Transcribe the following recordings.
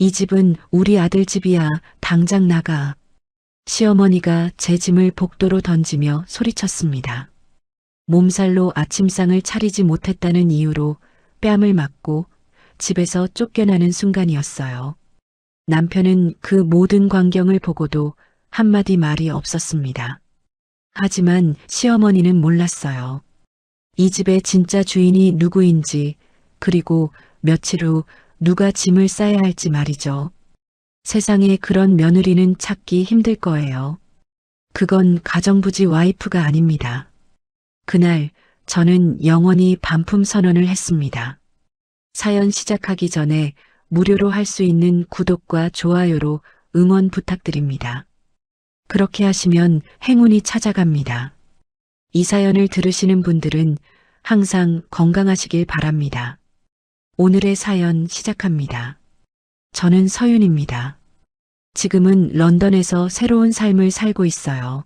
이 집은 우리 아들 집이야. 당장 나가. 시어머니가 제 짐을 복도로 던지며 소리쳤습니다. 몸살로 아침상을 차리지 못했다는 이유로 뺨을 맞고 집에서 쫓겨나는 순간이었어요. 남편은 그 모든 광경을 보고도 한마디 말이 없었습니다. 하지만 시어머니는 몰랐어요. 이 집의 진짜 주인이 누구인지, 그리고 며칠 후 누가 짐을 싸야 할지 말이죠. 세상에 그런 며느리는 찾기 힘들 거예요. 그건 가정부지 와이프가 아닙니다. 그날 저는 영원히 반품 선언을 했습니다. 사연 시작하기 전에 무료로 할 수 있는 구독과 좋아요로 응원 부탁드립니다. 그렇게 하시면 행운이 찾아갑니다. 이 사연을 들으시는 분들은 항상 건강하시길 바랍니다. 오늘의 사연 시작합니다. 저는 서윤입니다. 지금은 런던에서 새로운 삶을 살고 있어요.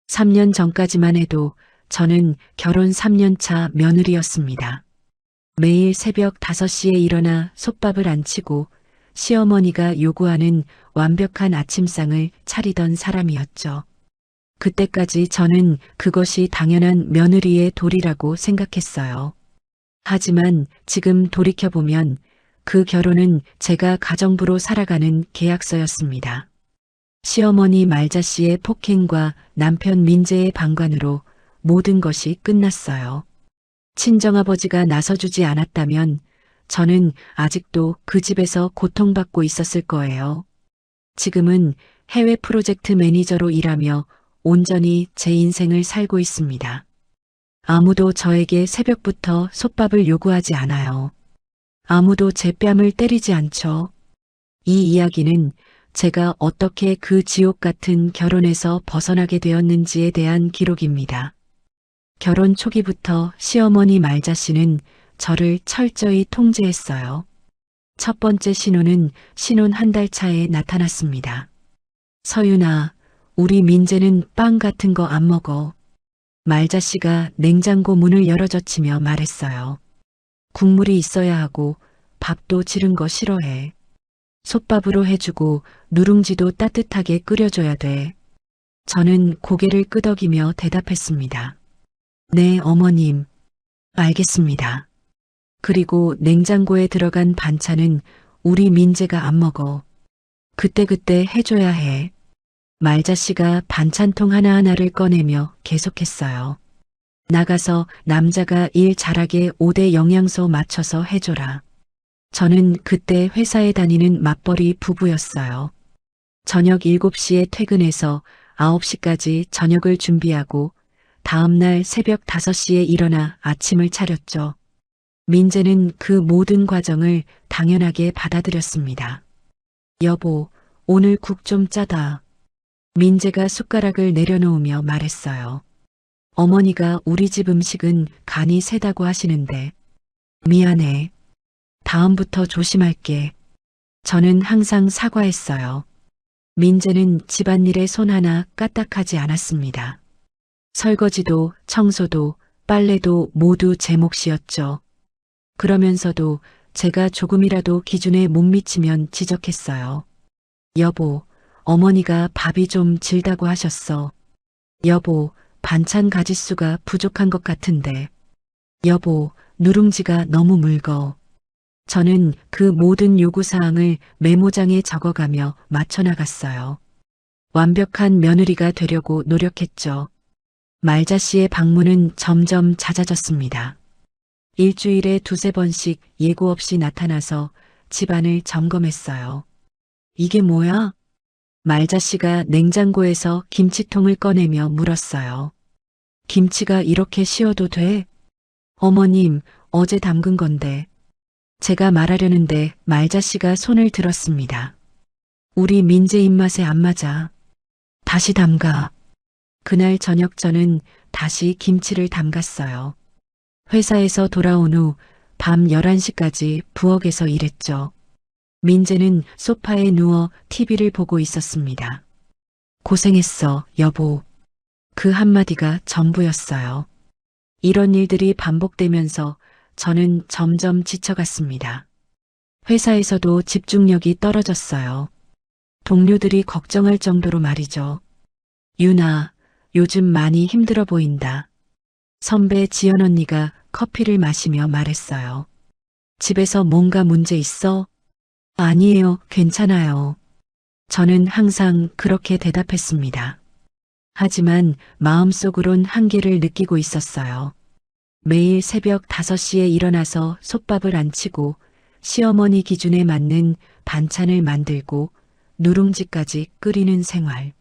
3년 전까지만 해도 저는 결혼 3년 차 며느리였습니다. 매일 새벽 5시에 일어나 솥밥을 안 치고 시어머니가 요구하는 완벽한 아침상을 차리던 사람이었죠. 그때까지 저는 그것이 당연한 며느리의 도리라고 생각했어요. 하지만 지금 돌이켜보면 그 결혼은 제가 가정부로 살아가는 계약서였습니다. 시어머니 말자 씨의 폭행과 남편 민재의 방관으로 모든 것이 끝났어요. 친정아버지가 나서주지 않았다면 저는 아직도 그 집에서 고통받고 있었을 거예요. 지금은 해외 프로젝트 매니저로 일하며 온전히 제 인생을 살고 있습니다. 아무도 저에게 새벽부터 솥밥을 요구하지 않아요. 아무도 제 뺨을 때리지 않죠. 이 이야기는 제가 어떻게 그 지옥 같은 결혼에서 벗어나게 되었는지에 대한 기록입니다. 결혼 초기부터 시어머니 말자 씨는 저를 철저히 통제했어요. 첫 번째 신호는 신혼 한 달 차에 나타났습니다. 서윤아, 우리 민재는 빵 같은 거 안 먹어. 말자 씨가 냉장고 문을 열어젖히며 말했어요. 국물이 있어야 하고 밥도 지른 거 싫어해. 솥밥으로 해주고 누룽지도 따뜻하게 끓여줘야 돼. 저는 고개를 끄덕이며 대답했습니다. 네, 어머님. 알겠습니다. 그리고 냉장고에 들어간 반찬은 우리 민재가 안 먹어. 그때그때 해줘야 해. 말자 씨가 반찬통 하나하나를 꺼내며 계속했어요. 나가서 남자가 일 잘하게 5대 영양소 맞춰서 해줘라. 저는 그때 회사에 다니는 맞벌이 부부였어요. 저녁 7시에 퇴근해서 9시까지 저녁을 준비하고 다음날 새벽 5시에 일어나 아침을 차렸죠. 민재는 그 모든 과정을 당연하게 받아들였습니다. 여보, 오늘 국 좀 짜다. 민재가 숟가락을 내려놓으며 말했어요. 어머니가 우리 집 음식은 간이 세다고 하시는데. 미안해. 다음부터 조심할게. 저는 항상 사과했어요. 민재는 집안일에 손 하나 까딱하지 않았습니다. 설거지도 청소도 빨래도 모두 제 몫이었죠. 그러면서도 제가 조금이라도 기준에 못 미치면 지적했어요. 여보, 어머니가 밥이 좀 질다고 하셨어. 여보, 반찬 가짓수가 부족한 것 같은데. 여보, 누룽지가 너무 묽어. 저는 그 모든 요구사항을 메모장에 적어가며 맞춰나갔어요. 완벽한 며느리가 되려고 노력했죠. 말자 씨의 방문은 점점 잦아졌습니다. 일주일에 2~3번씩 예고 없이 나타나서 집안을 점검했어요. 이게 뭐야? 말자 씨가 냉장고에서 김치통을 꺼내며 물었어요. 김치가 이렇게 쉬어도 돼? 어머님, 어제 담근 건데. 제가 말하려는데 말자 씨가 손을 들었습니다. 우리 민재 입맛에 안 맞아. 다시 담가. 그날 저녁 저는 다시 김치를 담갔어요. 회사에서 돌아온 후 밤 11시까지 부엌에서 일했죠. 민재는 소파에 누워 TV를 보고 있었습니다. 고생했어, 여보. 그 한마디가 전부였어요. 이런 일들이 반복되면서 저는 점점 지쳐갔습니다. 회사에서도 집중력이 떨어졌어요. 동료들이 걱정할 정도로 말이죠. 유나, 요즘 많이 힘들어 보인다. 선배 지연 언니가 커피를 마시며 말했어요. 집에서 뭔가 문제 있어? 아니에요, 괜찮아요. 저는 항상 그렇게 대답했습니다. 하지만 마음속으론 한계를 느끼고 있었어요. 매일 새벽 5시에 일어나서 솥밥을 안 치고 시어머니 기준에 맞는 반찬을 만들고 누룽지까지 끓이는 생활.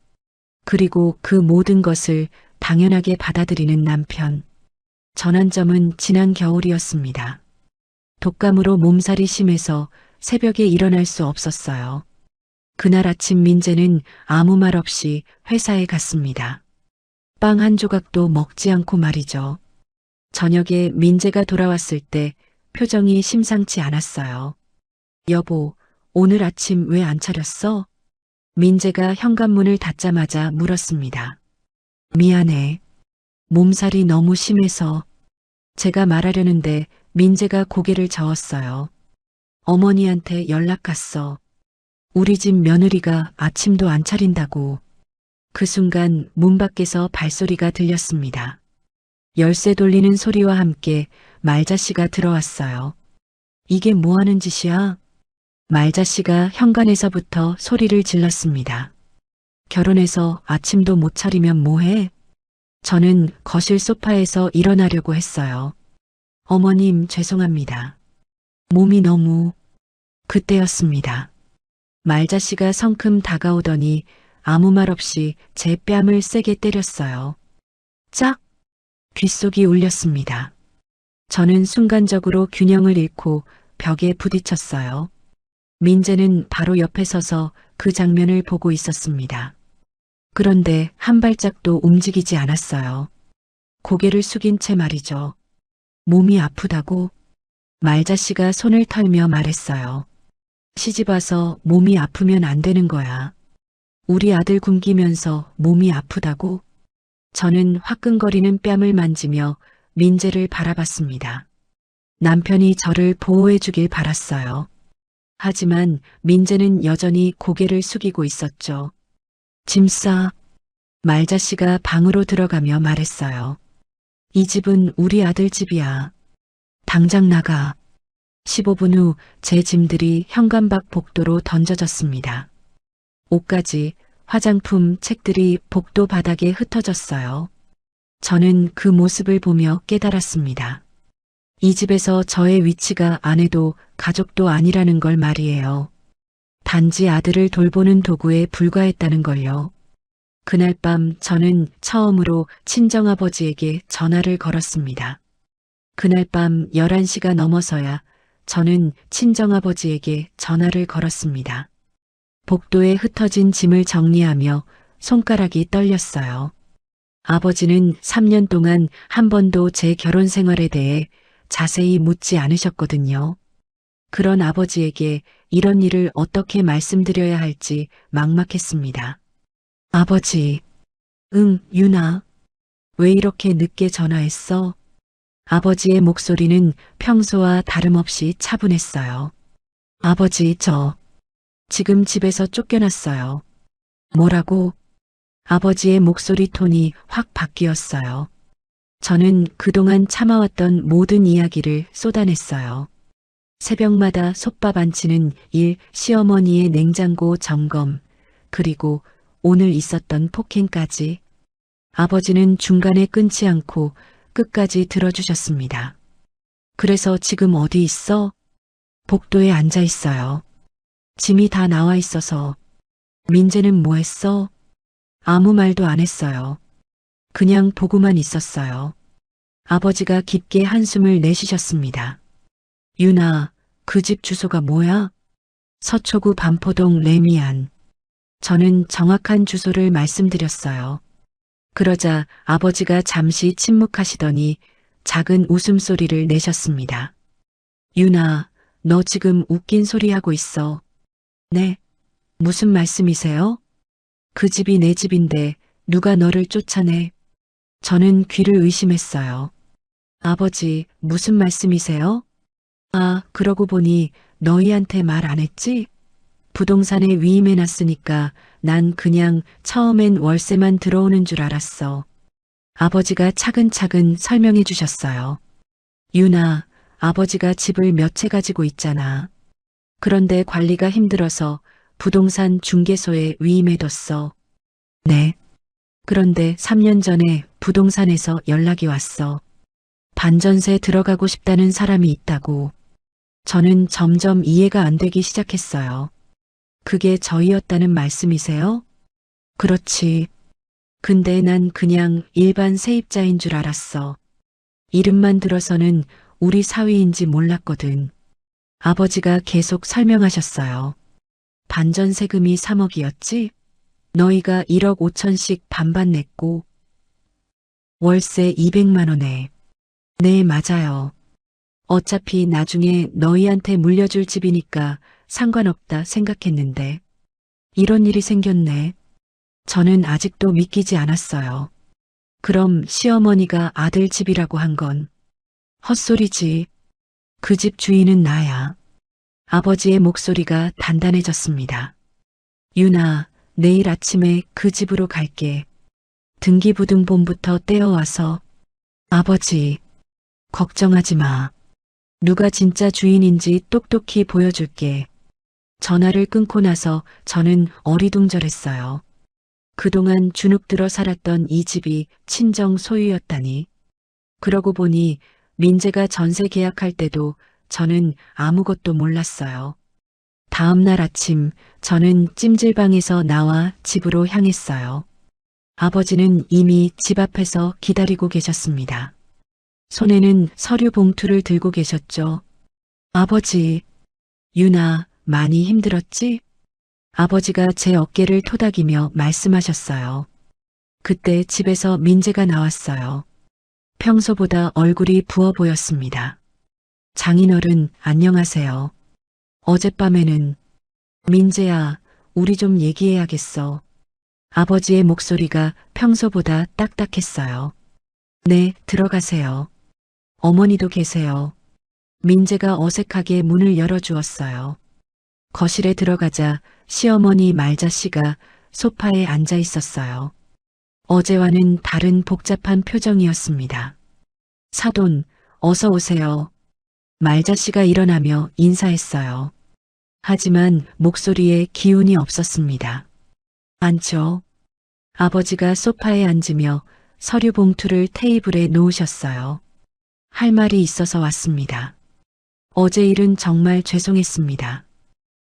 그리고 그 모든 것을 당연하게 받아들이는 남편. 전환점은 지난 겨울이었습니다. 독감으로 몸살이 심해서 새벽에 일어날 수 없었어요. 그날 아침 민재는 아무 말 없이 회사에 갔습니다. 빵 한 조각도 먹지 않고 말이죠. 저녁에 민재가 돌아왔을 때 표정이 심상치 않았어요. 여보, 오늘 아침 왜 안 차렸어? 민재가 현관문을 닫자마자 물었습니다. 미안해. 몸살이 너무 심해서. 제가 말하려는데 민재가 고개를 저었어요. 어머니한테 연락 갔어. 우리 집 며느리가 아침도 안 차린다고. 그 순간 문 밖에서 발소리가 들렸습니다. 열쇠 돌리는 소리와 함께 말자씨가 들어왔어요. 이게 뭐 하는 짓이야? 말자씨가 현관에서부터 소리를 질렀습니다. 결혼해서 아침도 못 차리면 뭐해? 저는 거실 소파에서 일어나려고 했어요. 어머님, 죄송합니다. 몸이 너무... 그때였습니다. 말자씨가 성큼 다가오더니 아무 말 없이 제 뺨을 세게 때렸어요. 짝! 귓속이 울렸습니다. 저는 순간적으로 균형을 잃고 벽에 부딪혔어요. 민재는 바로 옆에 서서 그 장면을 보고 있었습니다. 그런데 한 발짝도 움직이지 않았어요. 고개를 숙인 채 말이죠. 몸이 아프다고? 말자씨가 손을 털며 말했어요. 시집와서 몸이 아프면 안 되는 거야. 우리 아들 굶기면서 몸이 아프다고? 저는 화끈거리는 뺨을 만지며 민재를 바라봤습니다. 남편이 저를 보호해 주길 바랐어요. 하지만 민재는 여전히 고개를 숙이고 있었죠. 짐 싸. 말자씨가 방으로 들어가며 말했어요. 이 집은 우리 아들 집이야. 당장 나가. 15분 후 제 짐들이 현관 밖 복도로 던져졌습니다. 옷가지, 화장품, 책들이 복도 바닥에 흩어졌어요. 저는 그 모습을 보며 깨달았습니다. 이 집에서 저의 위치가 아내도 가족도 아니라는 걸 말이에요. 단지 아들을 돌보는 도구에 불과했다는 걸요. 그날 밤 저는 처음으로 친정아버지에게 전화를 걸었습니다. 그날 밤 11시가 넘어서야 저는 친정아버지에게 전화를 걸었습니다. 복도에 흩어진 짐을 정리하며 손가락이 떨렸어요. 아버지는 3년 동안 한 번도 제 결혼 생활에 대해 자세히 묻지 않으셨거든요. 그런 아버지에게 이런 일을 어떻게 말씀드려야 할지 막막했습니다. 아버지, 응, 유나. 왜 이렇게 늦게 전화했어? 아버지의 목소리는 평소와 다름없이 차분했어요. 아버지, 저 지금 집에서 쫓겨났어요. 뭐라고? 아버지의 목소리 톤이 확 바뀌었어요. 저는 그동안 참아왔던 모든 이야기를 쏟아냈어요. 새벽마다 솥밥 안 치는 일, 시어머니의 냉장고 점검, 그리고 오늘 있었던 폭행까지. 아버지는 중간에 끊지 않고 끝까지 들어주셨습니다. 그래서 지금 어디 있어? 복도에 앉아 있어요. 짐이 다 나와 있어서. 민재는 뭐 했어? 아무 말도 안 했어요. 그냥 보고만 있었어요. 아버지가 깊게 한숨을 내쉬셨습니다. 유나, 그 집 주소가 뭐야? 서초구 반포동 레미안. 저는 정확한 주소를 말씀드렸어요. 그러자 아버지가 잠시 침묵하시더니 작은 웃음소리를 내셨습니다. 유나, 너 지금 웃긴 소리 하고 있어. 네? 무슨 말씀이세요? 그 집이 내 집인데 누가 너를 쫓아내? 저는 귀를 의심했어요. 아버지, 무슨 말씀이세요? 아, 그러고 보니 너희한테 말 안 했지? 부동산에 위임해놨으니까 난 그냥 처음엔 월세만 들어오는 줄 알았어. 아버지가 차근차근 설명해 주셨어요. 유나, 아버지가 집을 몇 채 가지고 있잖아. 그런데 관리가 힘들어서 부동산 중개소에 위임해뒀어. 네. 그런데 3년 전에 부동산에서 연락이 왔어. 반전세 들어가고 싶다는 사람이 있다고. 저는 점점 이해가 안 되기 시작했어요. 그게 저희였다는 말씀이세요? 그렇지. 근데 난 그냥 일반 세입자인 줄 알았어. 이름만 들어서는 우리 사위인지 몰랐거든. 아버지가 계속 설명하셨어요. 반전세금이 3억이었지? 너희가 1억 5천씩 반반 냈고 월세 200만 원에. 네, 맞아요. 어차피 나중에 너희한테 물려줄 집이니까 상관없다 생각했는데 이런 일이 생겼네. 저는 아직도 믿기지 않았어요. 그럼 시어머니가 아들 집이라고 한 건 헛소리지. 그 집 주인은 나야. 아버지의 목소리가 단단해졌습니다. 유나, 내일 아침에 그 집으로 갈게. 등기부등본부터 떼어와서. 아버지, 걱정하지 마. 누가 진짜 주인인지 똑똑히 보여줄게. 전화를 끊고 나서 저는 어리둥절했어요. 그동안 주눅들어 살았던 이 집이 친정 소유였다니. 그러고 보니 민재가 전세 계약할 때도 저는 아무것도 몰랐어요. 다음 날 아침 저는 찜질방에서 나와 집으로 향했어요. 아버지는 이미 집 앞에서 기다리고 계셨습니다. 손에는 서류 봉투를 들고 계셨죠. 아버지, 유나, 많이 힘들었지? 아버지가 제 어깨를 토닥이며 말씀하셨어요. 그때 집에서 민재가 나왔어요. 평소보다 얼굴이 부어 보였습니다. 장인어른, 안녕하세요. 어젯밤에는 민재야, 우리 좀 얘기해야겠어. 아버지의 목소리가 평소보다 딱딱했어요. 네, 들어가세요. 어머니도 계세요. 민재가 어색하게 문을 열어주었어요. 거실에 들어가자 시어머니 말자 씨가 소파에 앉아 있었어요. 어제와는 다른 복잡한 표정이었습니다. 사돈, 어서 오세요. 말자 씨가 일어나며 인사했어요. 하지만 목소리에 기운이 없었습니다. 앉죠. 아버지가 소파에 앉으며 서류 봉투를 테이블에 놓으셨어요. 할 말이 있어서 왔습니다. 어제 일은 정말 죄송했습니다.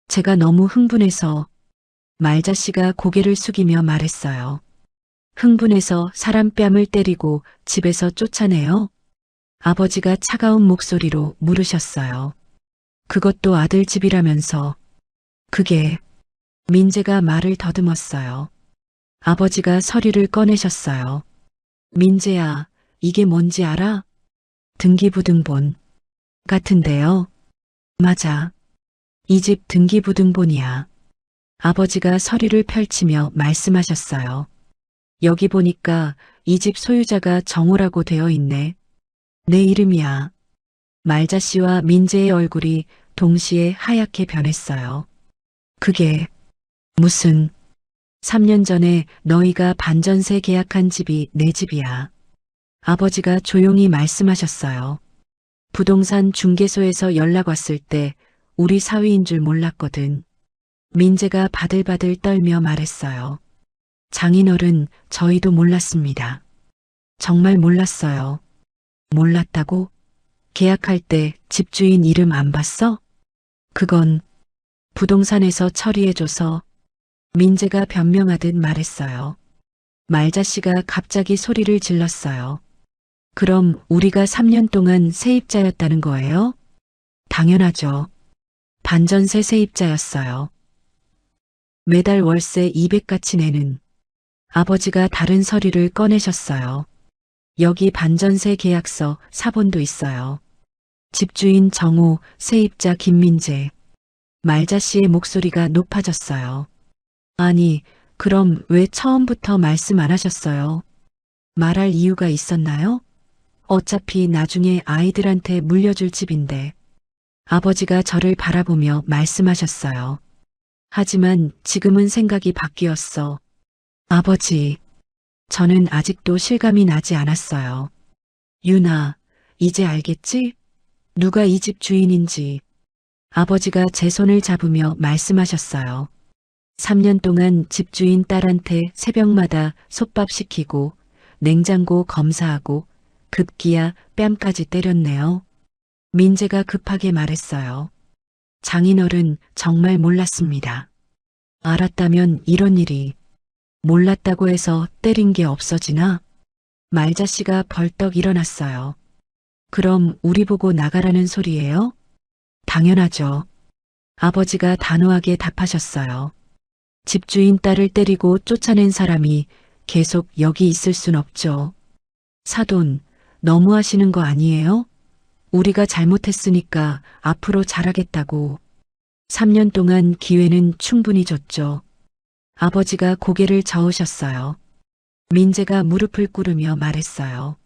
제가 너무 흥분해서. 말자 씨가 고개를 숙이며 말했어요. 흥분해서 사람 뺨을 때리고 집에서 쫓아내요? 아버지가 차가운 목소리로 물으셨어요. 그것도 아들 집이라면서. 그게. 민재가 말을 더듬었어요. 아버지가 서류를 꺼내셨어요. 민재야, 이게 뭔지 알아? 등기부등본. 같은데요? 맞아. 이 집 등기부등본이야. 아버지가 서류를 펼치며 말씀하셨어요. 여기 보니까 이 집 소유자가 정호라고 되어 있네. 내 이름이야. 말자 씨와 민재의 얼굴이 동시에 하얗게 변했어요. 그게 무슨 3년 전에 너희가 반전세 계약한 집이 내 집이야. 아버지가 조용히 말씀하셨어요. 부동산 중개소에서 연락 왔을 때 우리 사위인 줄 몰랐거든. 민재가 바들바들 떨며 말했어요. 장인어른, 저희도 몰랐습니다. 정말 몰랐어요. 몰랐다고? 계약할 때 집주인 이름 안 봤어? 그건 부동산에서 처리해줘서. 민재가 변명하듯 말했어요. 말자 씨가 갑자기 소리를 질렀어요. 그럼 우리가 3년 동안 세입자였다는 거예요? 당연하죠. 반전세 세입자였어요. 매달 월세 200같이 내는. 아버지가 다른 서류를 꺼내셨어요. 여기 반전세 계약서 사본도 있어요. 집주인 정호, 세입자 김민재. 말자 씨의 목소리가 높아졌어요. 아니, 그럼 왜 처음부터 말씀 안 하셨어요? 말할 이유가 있었나요? 어차피 나중에 아이들한테 물려줄 집인데. 아버지가 저를 바라보며 말씀하셨어요. 하지만 지금은 생각이 바뀌었어. 아버지, 저는 아직도 실감이 나지 않았어요. 유나, 이제 알겠지? 누가 이 집 주인인지. 아버지가 제 손을 잡으며 말씀하셨어요. 3년 동안 집주인 딸한테 새벽마다 솥밥 시키고 냉장고 검사하고 급기야 뺨까지 때렸네요. 민재가 급하게 말했어요. 장인어른 정말 몰랐습니다. 알았다면 이런 일이. 몰랐다고 해서 때린 게 없어지나? 말자씨가 벌떡 일어났어요. 그럼 우리 보고 나가라는 소리예요? 당연하죠. 아버지가 단호하게 답하셨어요. 집주인 딸을 때리고 쫓아낸 사람이 계속 여기 있을 순 없죠. 사돈, 너무하시는 거 아니에요? 우리가 잘못했으니까 앞으로 잘하겠다고. 3년 동안 기회는 충분히 줬죠. 아버지가 고개를 저으셨어요. 민재가 무릎을 꿇으며 말했어요.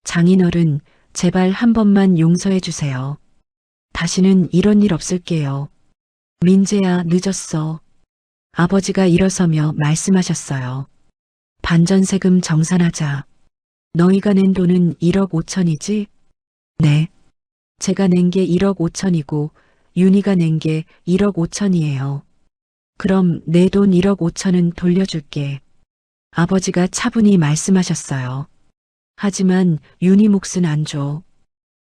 장인어른, 제발 한 번만 용서해 주세요. 다시는 이런 일 없을게요. 민재야, 늦었어. 아버지가 일어서며 말씀하셨어요. 반전세금 정산하자. 너희가 낸 돈은 1억 5천이지? 네. 제가 낸 게 1억 5천이고 윤희가 낸 게 1억 5천이에요. 그럼 내 돈 1억 5천은 돌려줄게. 아버지가 차분히 말씀하셨어요. 하지만 윤희 몫은 안 줘.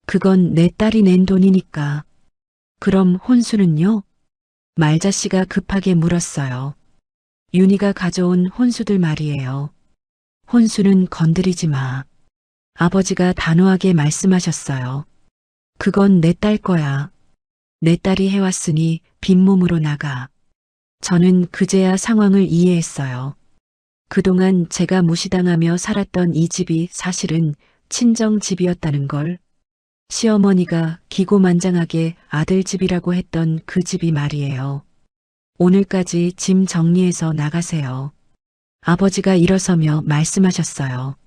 그건 내 딸이 낸 돈이니까. 그럼 혼수는요? 말자씨가 급하게 물었어요. 윤희가 가져온 혼수들 말이에요. 혼수는 건드리지 마. 아버지가 단호하게 말씀하셨어요. 그건 내 딸 거야. 내 딸이 해왔으니 빈몸으로 나가. 저는 그제야 상황을 이해했어요. 그동안 제가 무시당하며 살았던 이 집이 사실은 친정 집이었다는 걸. 시어머니가 기고만장하게 아들 집이라고 했던 그 집이 말이에요. 오늘까지 짐 정리해서 나가세요. 아버지가 일어서며 말씀하셨어요.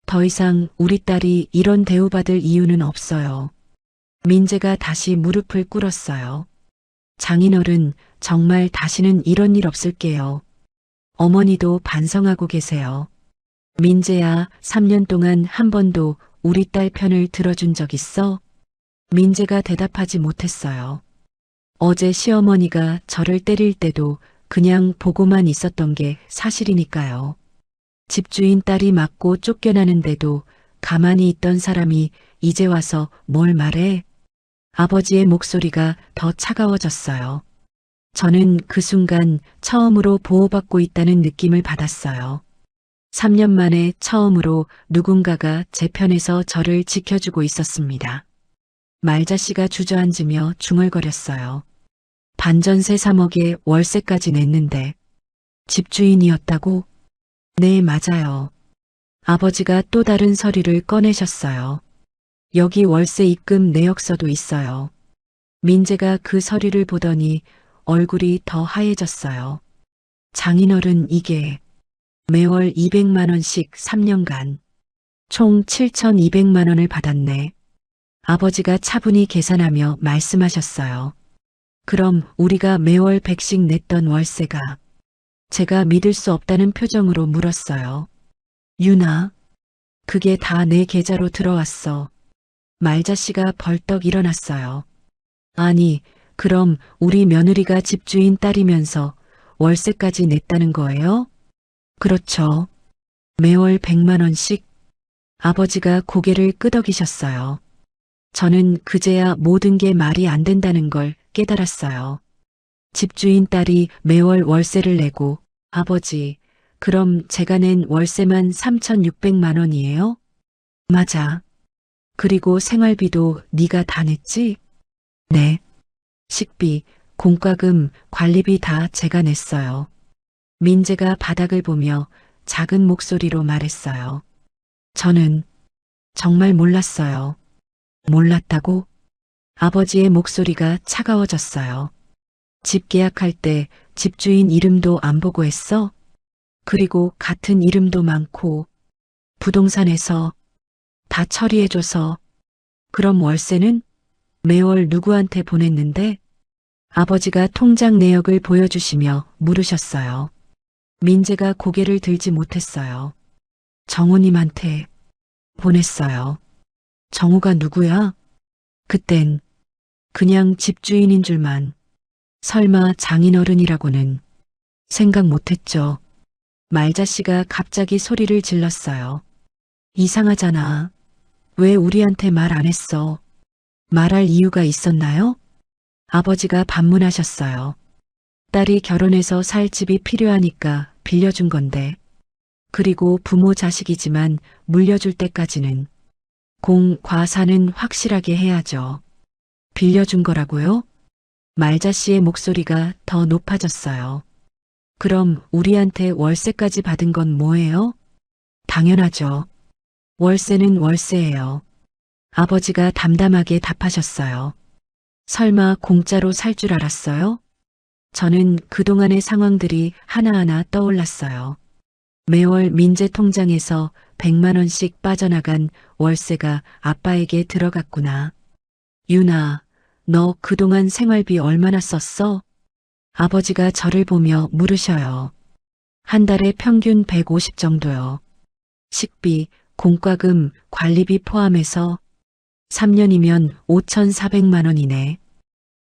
더 이상 우리 딸이 이런 대우받을 이유는 없어요. 민재가 다시 무릎을 꿇었어요. 장인어른, 정말 다시는 이런 일 없을게요. 어머니도 반성하고 계세요. 민재야, 3년 동안 한 번도 우리 딸 편을 들어준 적 있어? 민재가 대답하지 못했어요. 어제 시어머니가 저를 때릴 때도 그냥 보고만 있었던 게 사실이니까요. 집주인 딸이 맞고 쫓겨나는데도 가만히 있던 사람이 이제 와서 뭘 말해? 아버지의 목소리가 더 차가워졌어요. 저는 그 순간 처음으로 보호받고 있다는 느낌을 받았어요. 3년 만에 처음으로 누군가가 제 편에서 저를 지켜주고 있었습니다. 말자씨가 주저앉으며 중얼거렸어요. 반전세 3억에 월세까지 냈는데 집주인이었다고? 네, 맞아요. 아버지가 또 다른 서류를 꺼내셨어요. 여기 월세 입금 내역서도 있어요. 민재가 그 서류를 보더니 얼굴이 더 하얘졌어요. 장인어른, 이게 매월 200만 원씩 3년간 총 7,200만 원을 받았네. 아버지가 차분히 계산하며 말씀하셨어요. 그럼 우리가 매월 100씩 냈던 월세가. 제가 믿을 수 없다는 표정으로 물었어요. 유나, 그게 다 내 계좌로 들어왔어. 말자씨가 벌떡 일어났어요. 아니, 그럼 우리 며느리가 집주인 딸이면서 월세까지 냈다는 거예요? 그렇죠. 매월 100만 원씩. 아버지가 고개를 끄덕이셨어요. 저는 그제야 모든 게 말이 안 된다는 걸 깨달았어요. 집주인 딸이 매월 월세를 내고, 아버지, 그럼 제가 낸 월세만 3,600만 원이에요? 맞아. 그리고 생활비도 네가 다 냈지? 네. 식비, 공과금, 관리비 다 제가 냈어요. 민재가 바닥을 보며 작은 목소리로 말했어요. 저는 정말 몰랐어요. 몰랐다고? 아버지의 목소리가 차가워졌어요. 집 계약할 때 집주인 이름도 안 보고 했어? 그리고 같은 이름도 많고 부동산에서 다 처리해줘서. 그럼 월세는? 매월 누구한테 보냈는데? 아버지가 통장 내역을 보여주시며 물으셨어요. 민재가 고개를 들지 못했어요. 정우님한테 보냈어요. 정우가 누구야? 그땐 그냥 집주인인 줄만. 설마 장인어른이라고는 생각 못했죠. 말자씨가 갑자기 소리를 질렀어요. 이상하잖아. 왜 우리한테 말 안 했어? 말할 이유가 있었나요? 아버지가 반문하셨어요. 딸이 결혼해서 살 집이 필요하니까 빌려준 건데. 그리고 부모 자식이지만 물려줄 때까지는 공과사는 확실하게 해야죠. 빌려준 거라고요? 말자씨의 목소리가 더 높아졌어요. 그럼 우리한테 월세까지 받은 건 뭐예요? 당연하죠. 월세는 월세예요. 아버지가 담담하게 답하셨어요. 설마 공짜로 살 줄 알았어요? 저는 그동안의 상황들이 하나하나 떠올랐어요. 매월 민재 통장에서 100만 원씩 빠져나간 월세가 아빠에게 들어갔구나. 유나, 너 그동안 생활비 얼마나 썼어? 아버지가 저를 보며 물으셔요. 한 달에 평균 150 정도요. 식비, 공과금, 관리비 포함해서 3년이면 5,400만 원이네.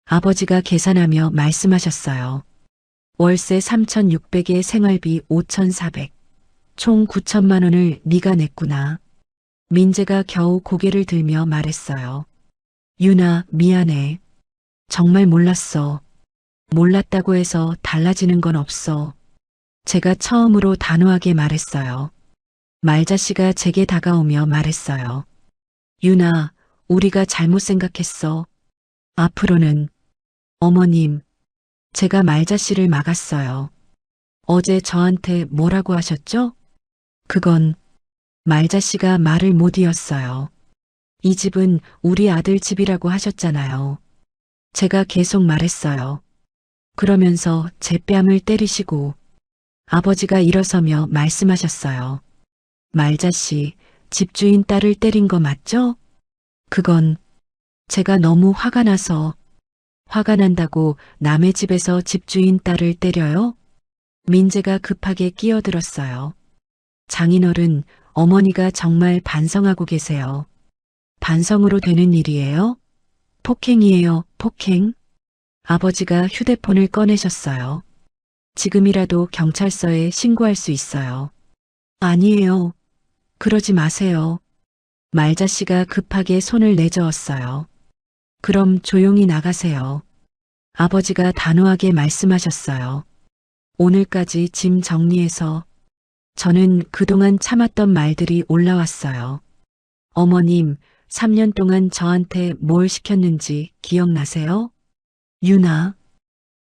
아버지가 계산하며 말씀하셨어요. 월세 3,600에 생활비 5,400. 총 9천만 원을 네가 냈구나. 민재가 겨우 고개를 들며 말했어요. 유나, 미안해. 정말 몰랐어. 몰랐다고 해서 달라지는 건 없어. 제가 처음으로 단호하게 말했어요. 말자씨가 제게 다가오며 말했어요. 유나, 우리가 잘못 생각했어. 앞으로는 어머님, 제가 말자씨를 막았어요. 어제 저한테 뭐라고 하셨죠? 그건 말자씨가 말을 못 이었어요. 이 집은 우리 아들 집이라고 하셨잖아요. 제가 계속 말했어요. 그러면서 제 뺨을 때리시고 아버지가 일어서며 말씀하셨어요. 말자씨, 집주인 딸을 때린 거 맞죠? 그건 제가 너무 화가 나서. 화가 난다고 남의 집에서 집주인 딸을 때려요? 민재가 급하게 끼어들었어요. 장인어른, 어머니가 정말 반성하고 계세요. 반성으로 되는 일이에요? 폭행이에요, 폭행. 아버지가 휴대폰을 꺼내셨어요. 지금이라도 경찰서에 신고할 수 있어요. 아니에요. 그러지 마세요. 말자씨가 급하게 손을 내저었어요. 그럼 조용히 나가세요. 아버지가 단호하게 말씀하셨어요. 오늘까지 짐 정리해서. 저는 그동안 참았던 말들이 올라왔어요. 어머님, 3년 동안 저한테 뭘 시켰는지 기억나세요? 유나,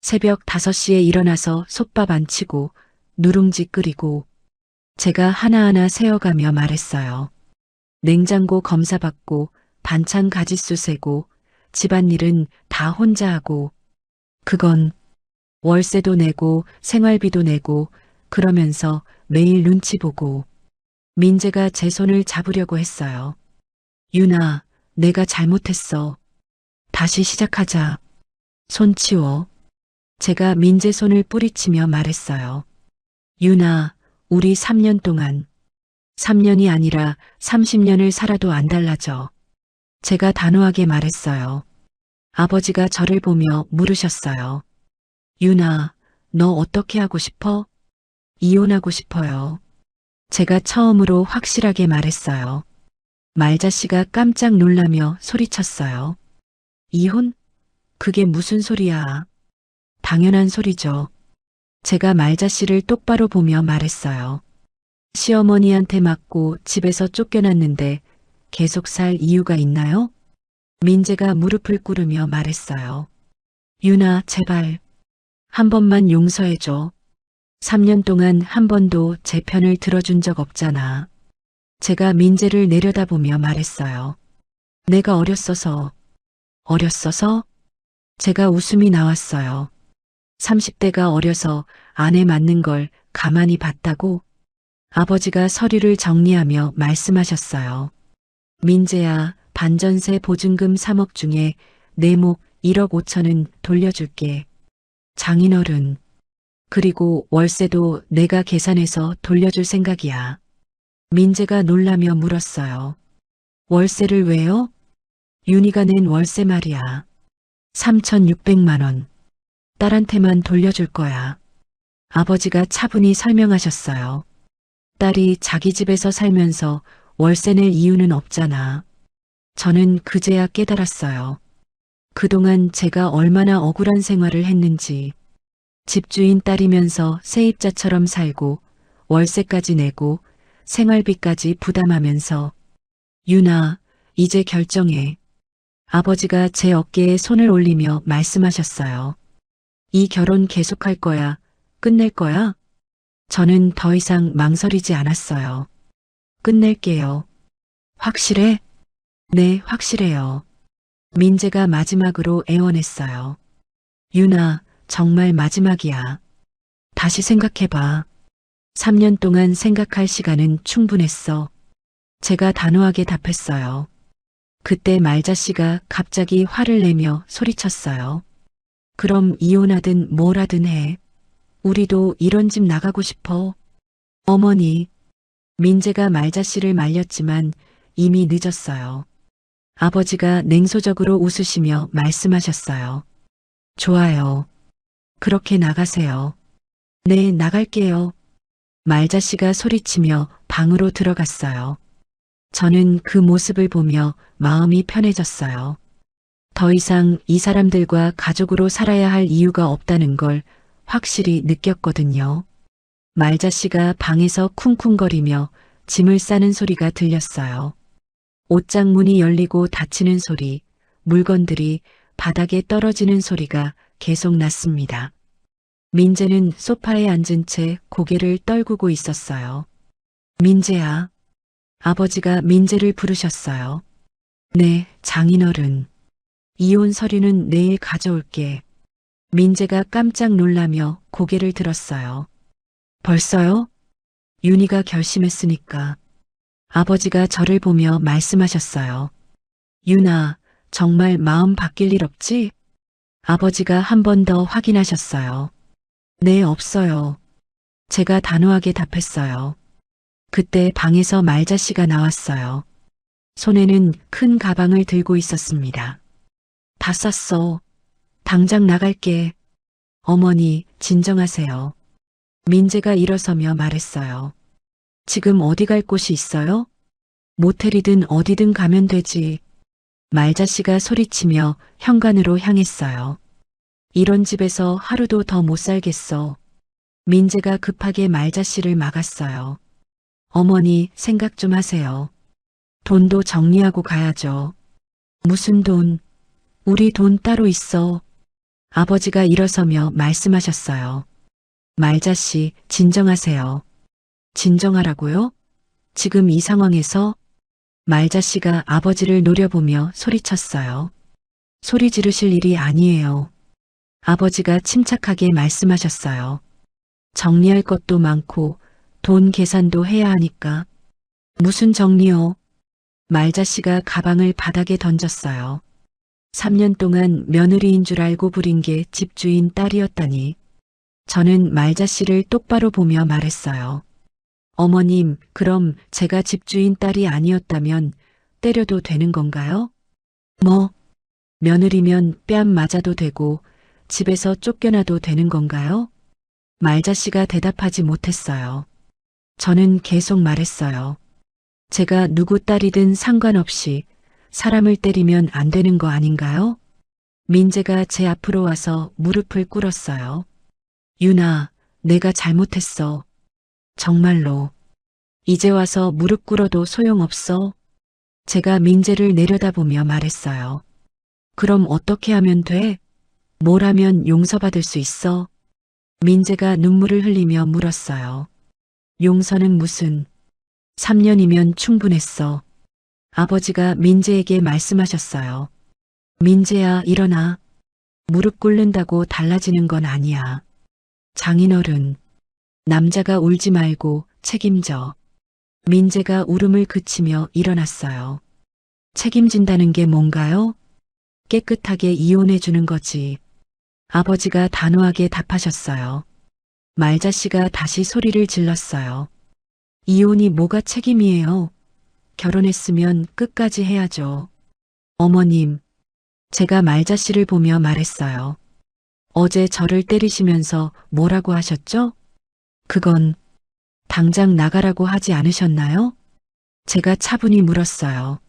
새벽 5시에 일어나서 솥밥 안 치고 누룽지 끓이고 제가 하나하나 세어가며 말했어요. 냉장고 검사받고 반찬 가짓수 세고 집안일은 다 혼자 하고 그건 월세도 내고 생활비도 내고 그러면서 매일 눈치 보고 민재가 제 손을 잡으려고 했어요. 유나, 내가 잘못했어. 다시 시작하자. 손 치워. 제가 민재 손을 뿌리치며 말했어요. 유나, 우리 3년 동안 3년이 아니라 30년을 살아도 안 달라져. 제가 단호하게 말했어요. 아버지가 저를 보며 물으셨어요. 유나, 너 어떻게 하고 싶어? 이혼하고 싶어요. 제가 처음으로 확실하게 말했어요. 말자씨가 깜짝 놀라며 소리쳤어요. 이혼? 그게 무슨 소리야? 당연한 소리죠. 제가 말자씨를 똑바로 보며 말했어요. 시어머니한테 맞고 집에서 쫓겨났는데 계속 살 이유가 있나요? 민재가 무릎을 꿇으며 말했어요. 유나, 제발. 한 번만 용서해줘. 3년 동안 한 번도 제 편을 들어준 적 없잖아. 제가 민재를 내려다보며 말했어요. 내가 어렸어서. 어렸어서? 제가 웃음이 나왔어요. 30대가 어려서 아내 맞는 걸 가만히 봤다고? 아버지가 서류를 정리하며 말씀하셨어요. 민재야, 반전세 보증금 3억 중에 내 목 1억 5천은 돌려줄게. 장인어른. 그리고 월세도 내가 계산해서 돌려줄 생각이야. 민재가 놀라며 물었어요. 월세를 왜요? 윤희가 낸 월세 말이야. 3,600만 원. 딸한테만 돌려줄 거야. 아버지가 차분히 설명하셨어요. 딸이 자기 집에서 살면서 월세 낼 이유는 없잖아. 저는 그제야 깨달았어요. 그동안 제가 얼마나 억울한 생활을 했는지. 집주인 딸이면서 세입자처럼 살고 월세까지 내고 생활비까지 부담하면서. 윤아, 이제 결정해. 아버지가 제 어깨에 손을 올리며 말씀하셨어요. 이 결혼 계속할 거야? 끝낼 거야? 저는 더 이상 망설이지 않았어요. 끝낼게요. 확실해? 네, 확실해요. 민재가 마지막으로 애원했어요. 윤아, 정말 마지막이야. 다시 생각해봐. 3년 동안 생각할 시간은 충분했어. 제가 단호하게 답했어요. 그때 말자씨가 갑자기 화를 내며 소리쳤어요. 그럼 이혼하든 뭘 하든 해. 우리도 이런 집 나가고 싶어. 어머니. 민재가 말자씨를 말렸지만 이미 늦었어요. 아버지가 냉소적으로 웃으시며 말씀하셨어요. 좋아요. 그렇게 나가세요. 네, 나갈게요. 말자씨가 소리치며 방으로 들어갔어요. 저는 그 모습을 보며 마음이 편해졌어요. 더 이상 이 사람들과 가족으로 살아야 할 이유가 없다는 걸 확실히 느꼈거든요. 말자씨가 방에서 쿵쿵거리며 짐을 싸는 소리가 들렸어요. 옷장 문이 열리고 닫히는 소리, 물건들이 바닥에 떨어지는 소리가 계속 났습니다. 민재는 소파에 앉은 채 고개를 떨구고 있었어요. 민재야. 아버지가 민재를 부르셨어요. 네, 장인어른. 이혼 서류는 내일 가져올게. 민재가 깜짝 놀라며 고개를 들었어요. 벌써요? 윤희가 결심했으니까. 아버지가 저를 보며 말씀하셨어요. 윤아, 정말 마음 바뀔 일 없지? 아버지가 한 번 더 확인하셨어요. 네, 없어요. 제가 단호하게 답했어요. 그때 방에서 말자씨가 나왔어요. 손에는 큰 가방을 들고 있었습니다. 다 쌌어. 당장 나갈게. 어머니, 진정하세요. 민재가 일어서며 말했어요. 지금 어디 갈 곳이 있어요? 모텔이든 어디든 가면 되지. 말자씨가 소리치며 현관으로 향했어요. 이런 집에서 하루도 더 못 살겠어. 민재가 급하게 말자씨를 막았어요. 어머니, 생각 좀 하세요. 돈도 정리하고 가야죠. 무슨 돈? 우리 돈 따로 있어. 아버지가 일어서며 말씀하셨어요. 말자씨, 진정하세요. 진정하라고요? 지금 이 상황에서? 말자씨가 아버지를 노려보며 소리쳤어요. 소리 지르실 일이 아니에요. 아버지가 침착하게 말씀하셨어요. 정리할 것도 많고 돈 계산도 해야 하니까. 무슨 정리요? 말자씨가 가방을 바닥에 던졌어요. 3년 동안 며느리인 줄 알고 부린 게 집주인 딸이었다니. 저는 말자씨를 똑바로 보며 말했어요. 어머님, 그럼 제가 집주인 딸이 아니었다면 때려도 되는 건가요? 뭐, 며느리면 뺨 맞아도 되고 집에서 쫓겨나도 되는 건가요? 말자씨가 대답하지 못했어요. 저는 계속 말했어요. 제가 누구 딸이든 상관없이 사람을 때리면 안 되는 거 아닌가요? 민재가 제 앞으로 와서 무릎을 꿇었어요. 윤아, 내가 잘못했어. 정말로. 이제 와서 무릎 꿇어도 소용없어. 제가 민재를 내려다보며 말했어요. 그럼 어떻게 하면 돼? 뭘 하면 용서받을 수 있어? 민재가 눈물을 흘리며 물었어요. 용서는 무슨? 3년이면 충분했어. 아버지가 민재에게 말씀하셨어요. 민재야, 일어나. 무릎 꿇는다고 달라지는 건 아니야. 장인어른. 남자가 울지 말고 책임져. 민재가 울음을 그치며 일어났어요. 책임진다는 게 뭔가요? 깨끗하게 이혼해 주는 거지. 아버지가 단호하게 답하셨어요. 말자 씨가 다시 소리를 질렀어요. 이혼이 뭐가 책임이에요? 결혼했으면 끝까지 해야죠. 어머님, 제가 말자 씨를 보며 말했어요. 어제 저를 때리시면서 뭐라고 하셨죠? 그건 당장 나가라고 하지 않으셨나요? 제가 차분히 물었어요.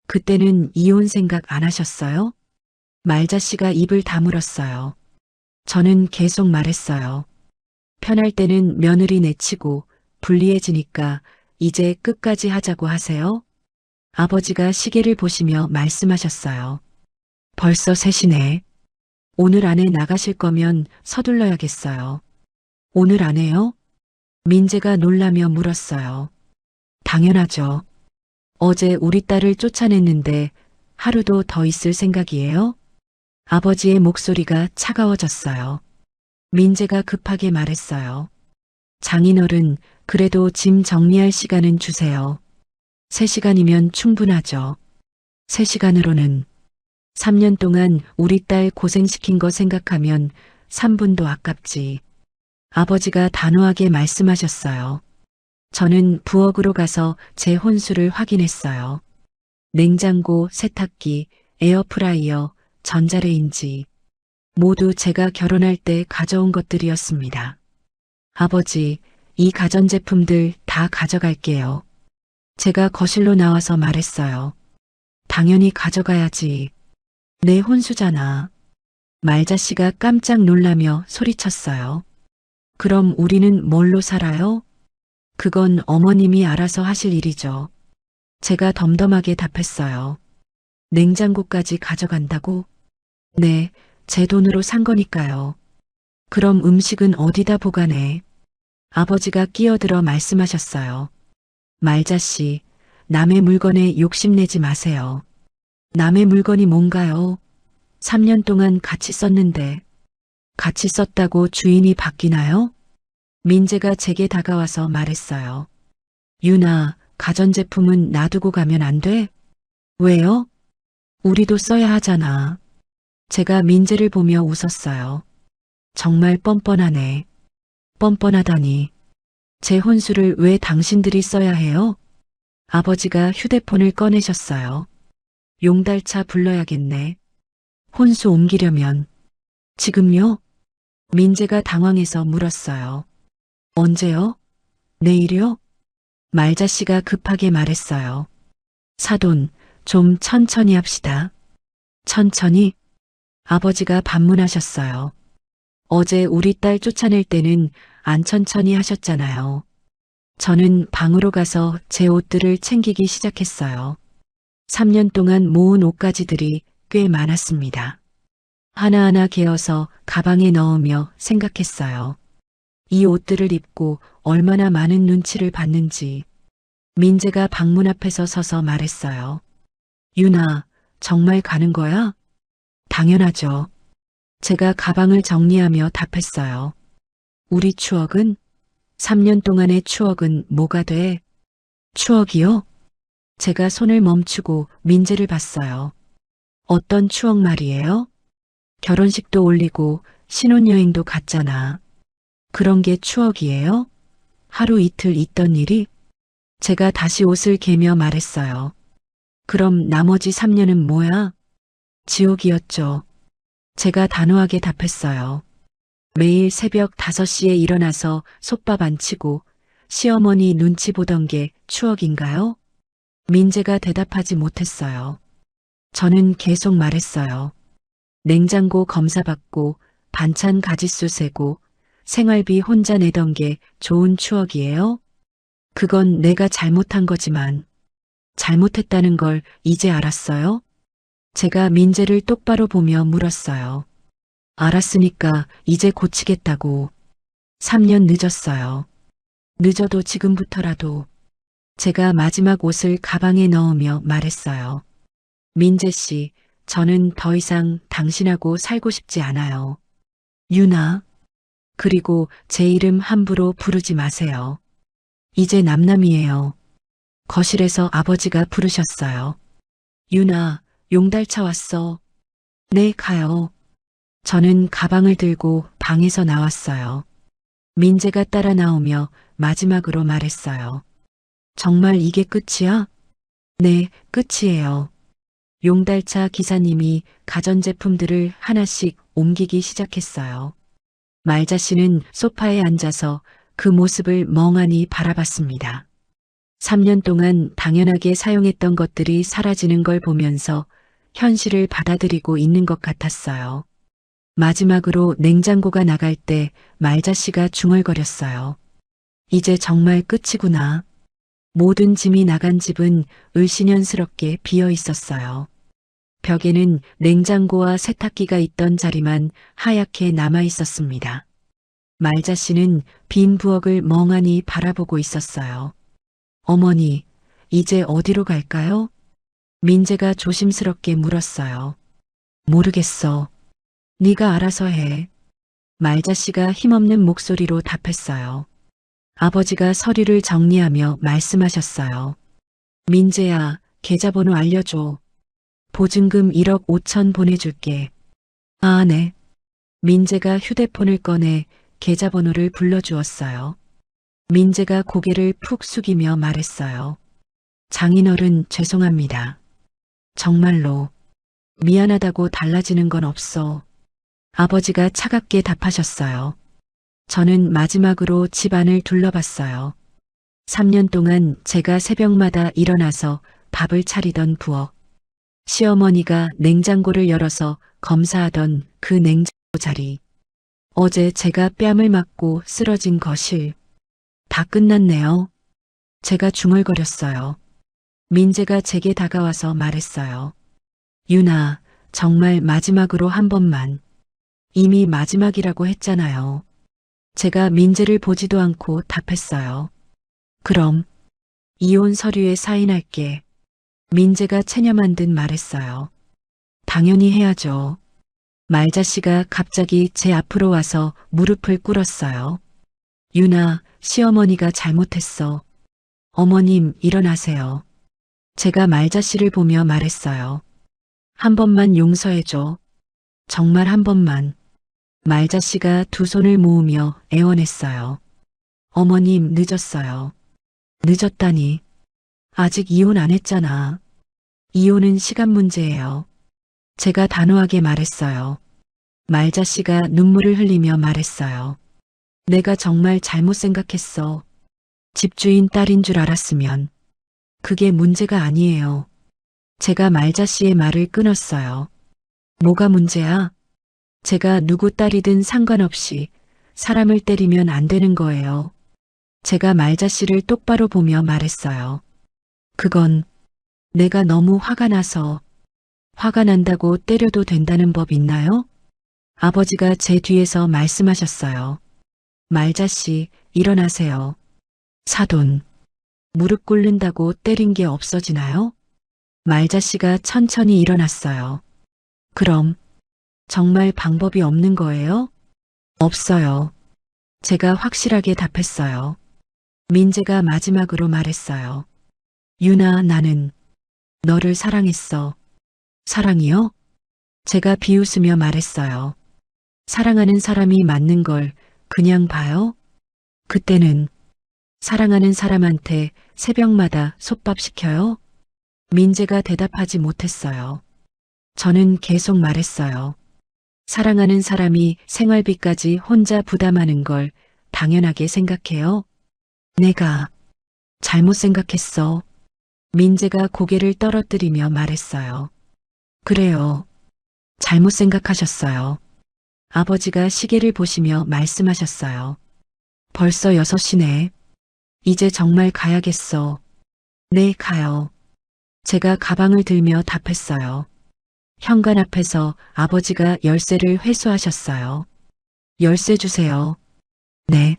그때는 이혼 생각 안 하셨어요? 말자 씨가 입을 다물었어요. 저는 계속 말했어요. 편할 때는 며느리 내치고 불리해지니까 이제 끝까지 하자고 하세요. 아버지가 시계를 보시며 말씀하셨어요. 벌써 3시네. 오늘 안에 나가실 거면 서둘러야겠어요. 오늘 안에요? 민재가 놀라며 물었어요. 당연하죠. 어제 우리 딸을 쫓아냈는데 하루도 더 있을 생각이에요? 아버지의 목소리가 차가워졌어요. 민재가 급하게 말했어요. 장인어른, 그래도 짐 정리할 시간은 주세요. 3시간이면 충분하죠. 3시간으로는 3년 동안 우리 딸 고생시킨 거 생각하면 3분도 아깝지. 아버지가 단호하게 말씀하셨어요. 저는 부엌으로 가서 제 혼수를 확인했어요. 냉장고, 세탁기, 에어프라이어, 전자레인지 모두 제가 결혼할 때 가져온 것들이었습니다. 아버지, 이 가전제품들 다 가져갈게요. 제가 거실로 나와서 말했어요. 당연히 가져가야지. 내 혼수잖아. 말자 씨가 깜짝 놀라며 소리쳤어요. 그럼 우리는 뭘로 살아요? 그건 어머님이 알아서 하실 일이죠. 제가 덤덤하게 답했어요. 냉장고까지 가져간다고? 네, 제 돈으로 산 거니까요. 그럼 음식은 어디다 보관해? 아버지가 끼어들어 말씀하셨어요. 말자 씨, 남의 물건에 욕심내지 마세요. 남의 물건이 뭔가요? 3년 동안 같이 썼는데 같이 썼다고 주인이 바뀌나요? 민재가 제게 다가와서 말했어요. 유나, 가전제품은 놔두고 가면 안 돼? 왜요? 우리도 써야 하잖아. 제가 민재를 보며 웃었어요. 정말 뻔뻔하네. 뻔뻔하다니. 제 혼수를 왜 당신들이 써야 해요? 아버지가 휴대폰을 꺼내셨어요. 용달차 불러야겠네. 혼수 옮기려면. 지금요? 민재가 당황해서 물었어요. 언제요? 내일요? 말자 씨가 급하게 말했어요. 사돈, 좀 천천히 합시다. 천천히? 아버지가 반문하셨어요. 어제 우리 딸 쫓아낼 때는 안 천천히 하셨잖아요. 저는 방으로 가서 제 옷들을 챙기기 시작했어요. 3년 동안 모은 옷가지들이 꽤 많았습니다. 하나하나 개어서 가방에 넣으며 생각했어요. 이 옷들을 입고 얼마나 많은 눈치를 받는지. 민재가 방문 앞에서 서서 말했어요. 유나, 정말 가는 거야? 당연하죠. 제가 가방을 정리하며 답했어요. 우리 추억은? 3년 동안의 추억은 뭐가 돼? 추억이요? 제가 손을 멈추고 민재를 봤어요. 어떤 추억 말이에요? 결혼식도 올리고 신혼여행도 갔잖아. 그런 게 추억이에요? 하루 이틀 있던 일이? 제가 다시 옷을 개며 말했어요. 그럼 나머지 3년은 뭐야? 지옥이었죠. 제가 단호하게 답했어요. 매일 새벽 5시에 일어나서 솥밥 안 치고 시어머니 눈치 보던 게 추억인가요? 민재가 대답하지 못했어요. 저는 계속 말했어요. 냉장고 검사받고 반찬 가짓수 세고 생활비 혼자 내던 게 좋은 추억이에요? 그건 내가 잘못한 거지만 잘못했다는 걸 이제 알았어요? 제가 민재를 똑바로 보며 물었어요. 알았으니까 이제 고치겠다고. 3년 늦었어요. 늦어도 지금부터라도. 제가 마지막 옷을 가방에 넣으며 말했어요. 민재 씨, 저는 더 이상 당신하고 살고 싶지 않아요. 유나. 그리고 제 이름 함부로 부르지 마세요. 이제 남남이에요. 거실에서 아버지가 부르셨어요. 유나, 용달차 왔어. 네, 가요. 저는 가방을 들고 방에서 나왔어요. 민재가 따라 나오며 마지막으로 말했어요. 정말 이게 끝이야? 네, 끝이에요. 용달차 기사님이 가전제품들을 하나씩 옮기기 시작했어요. 말자 씨는 소파에 앉아서 그 모습을 멍하니 바라봤습니다. 3년 동안 당연하게 사용했던 것들이 사라지는 걸 보면서 현실을 받아들이고 있는 것 같았어요. 마지막으로 냉장고가 나갈 때 말자 씨가 중얼거렸어요. 이제 정말 끝이구나. 모든 짐이 나간 집은 을씨년스럽게 비어 있었어요. 벽에는 냉장고와 세탁기가 있던 자리만 하얗게 남아 있었습니다. 말자 씨는 빈 부엌을 멍하니 바라보고 있었어요. 어머니, 이제 어디로 갈까요? 민재가 조심스럽게 물었어요. 모르겠어. 네가 알아서 해. 말자 씨가 힘없는 목소리로 답했어요. 아버지가 서류를 정리하며 말씀하셨어요. 민재야, 계좌번호 알려줘. 보증금 1억 5천 보내줄게. 아, 네. 민재가 휴대폰을 꺼내 계좌번호를 불러주었어요. 민재가 고개를 푹 숙이며 말했어요. 장인어른 죄송합니다. 정말로 미안하다고 달라지는 건 없어. 아버지가 차갑게 답하셨어요. 저는 마지막으로 집안을 둘러봤어요. 3년 동안 제가 새벽마다 일어나서 밥을 차리던 부엌. 시어머니가 냉장고를 열어서 검사하던 그 냉장고 자리. 어제 제가 뺨을 맞고 쓰러진 거실. 다 끝났네요. 제가 중얼거렸어요. 민재가 제게 다가와서 말했어요. 유나, 정말 마지막으로 한 번만. 이미 마지막이라고 했잖아요. 제가 민재를 보지도 않고 답했어요. 그럼 이혼 서류에 사인할게. 민재가 체념한 듯 말했어요. 당연히 해야죠. 말자 씨가 갑자기 제 앞으로 와서 무릎을 꿇었어요. 유나, 시어머니가 잘못했어. 어머님, 일어나세요. 제가 말자 씨를 보며 말했어요. 한 번만 용서해줘. 정말 한 번만. 말자 씨가 두 손을 모으며 애원했어요. 어머님, 늦었어요. 늦었다니. 아직 이혼 안 했잖아. 이혼은 시간 문제예요. 제가 단호하게 말했어요. 말자 씨가 눈물을 흘리며 말했어요. 내가 정말 잘못 생각했어. 집주인 딸인 줄 알았으면. 그게 문제가 아니에요. 제가 말자 씨의 말을 끊었어요. 뭐가 문제야? 제가 누구 딸이든 상관없이 사람을 때리면 안 되는 거예요. 제가 말자 씨를 똑바로 보며 말했어요. 그건 내가 너무 화가 나서. 화가 난다고 때려도 된다는 법 있나요? 아버지가 제 뒤에서 말씀하셨어요. 말자 씨, 일어나세요. 사돈, 무릎 꿇는다고 때린 게 없어지나요? 말자 씨가 천천히 일어났어요. 그럼 정말 방법이 없는 거예요? 없어요. 제가 확실하게 답했어요. 민재가 마지막으로 말했어요. 유나, 나는 너를 사랑했어. 사랑이요? 제가 비웃으며 말했어요. 사랑하는 사람이 맞는 걸 그냥 봐요? 그때는 사랑하는 사람한테 새벽마다 솥밥 시켜요? 민재가 대답하지 못했어요. 저는 계속 말했어요. 사랑하는 사람이 생활비까지 혼자 부담하는 걸 당연하게 생각해요? 내가 잘못 생각했어. 민재가 고개를 떨어뜨리며 말했어요. 그래요. 잘못 생각하셨어요. 아버지가 시계를 보시며 말씀하셨어요. 벌써 6시네. 이제 정말 가야겠어. 네, 가요. 제가 가방을 들며 답했어요. 현관 앞에서 아버지가 열쇠를 회수하셨어요. 열쇠 주세요. 네.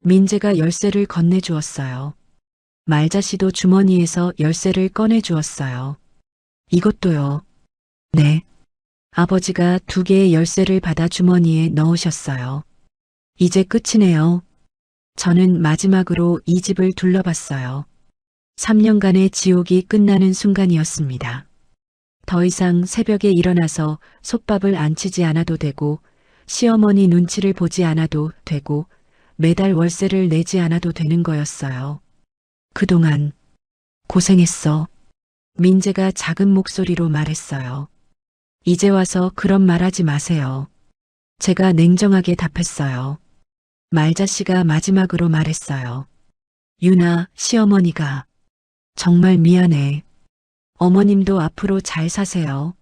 민재가 열쇠를 건네주었어요. 말자 씨도 주머니에서 열쇠를 꺼내주었어요. 이것도요. 네. 아버지가 2개의 열쇠를 받아 주머니에 넣으셨어요. 이제 끝이네요. 저는 마지막으로 이 집을 둘러봤어요. 3년간의 지옥이 끝나는 순간이었습니다. 더 이상 새벽에 일어나서 솥밥을 안 치지 않아도 되고 시어머니 눈치를 보지 않아도 되고 매달 월세를 내지 않아도 되는 거였어요. 그동안 고생했어. 민재가 작은 목소리로 말했어요. 이제 와서 그런 말 하지 마세요. 제가 냉정하게 답했어요. 말자 씨가 마지막으로 말했어요. 유나, 시어머니가 정말 미안해. 어머님도 앞으로 잘 사세요.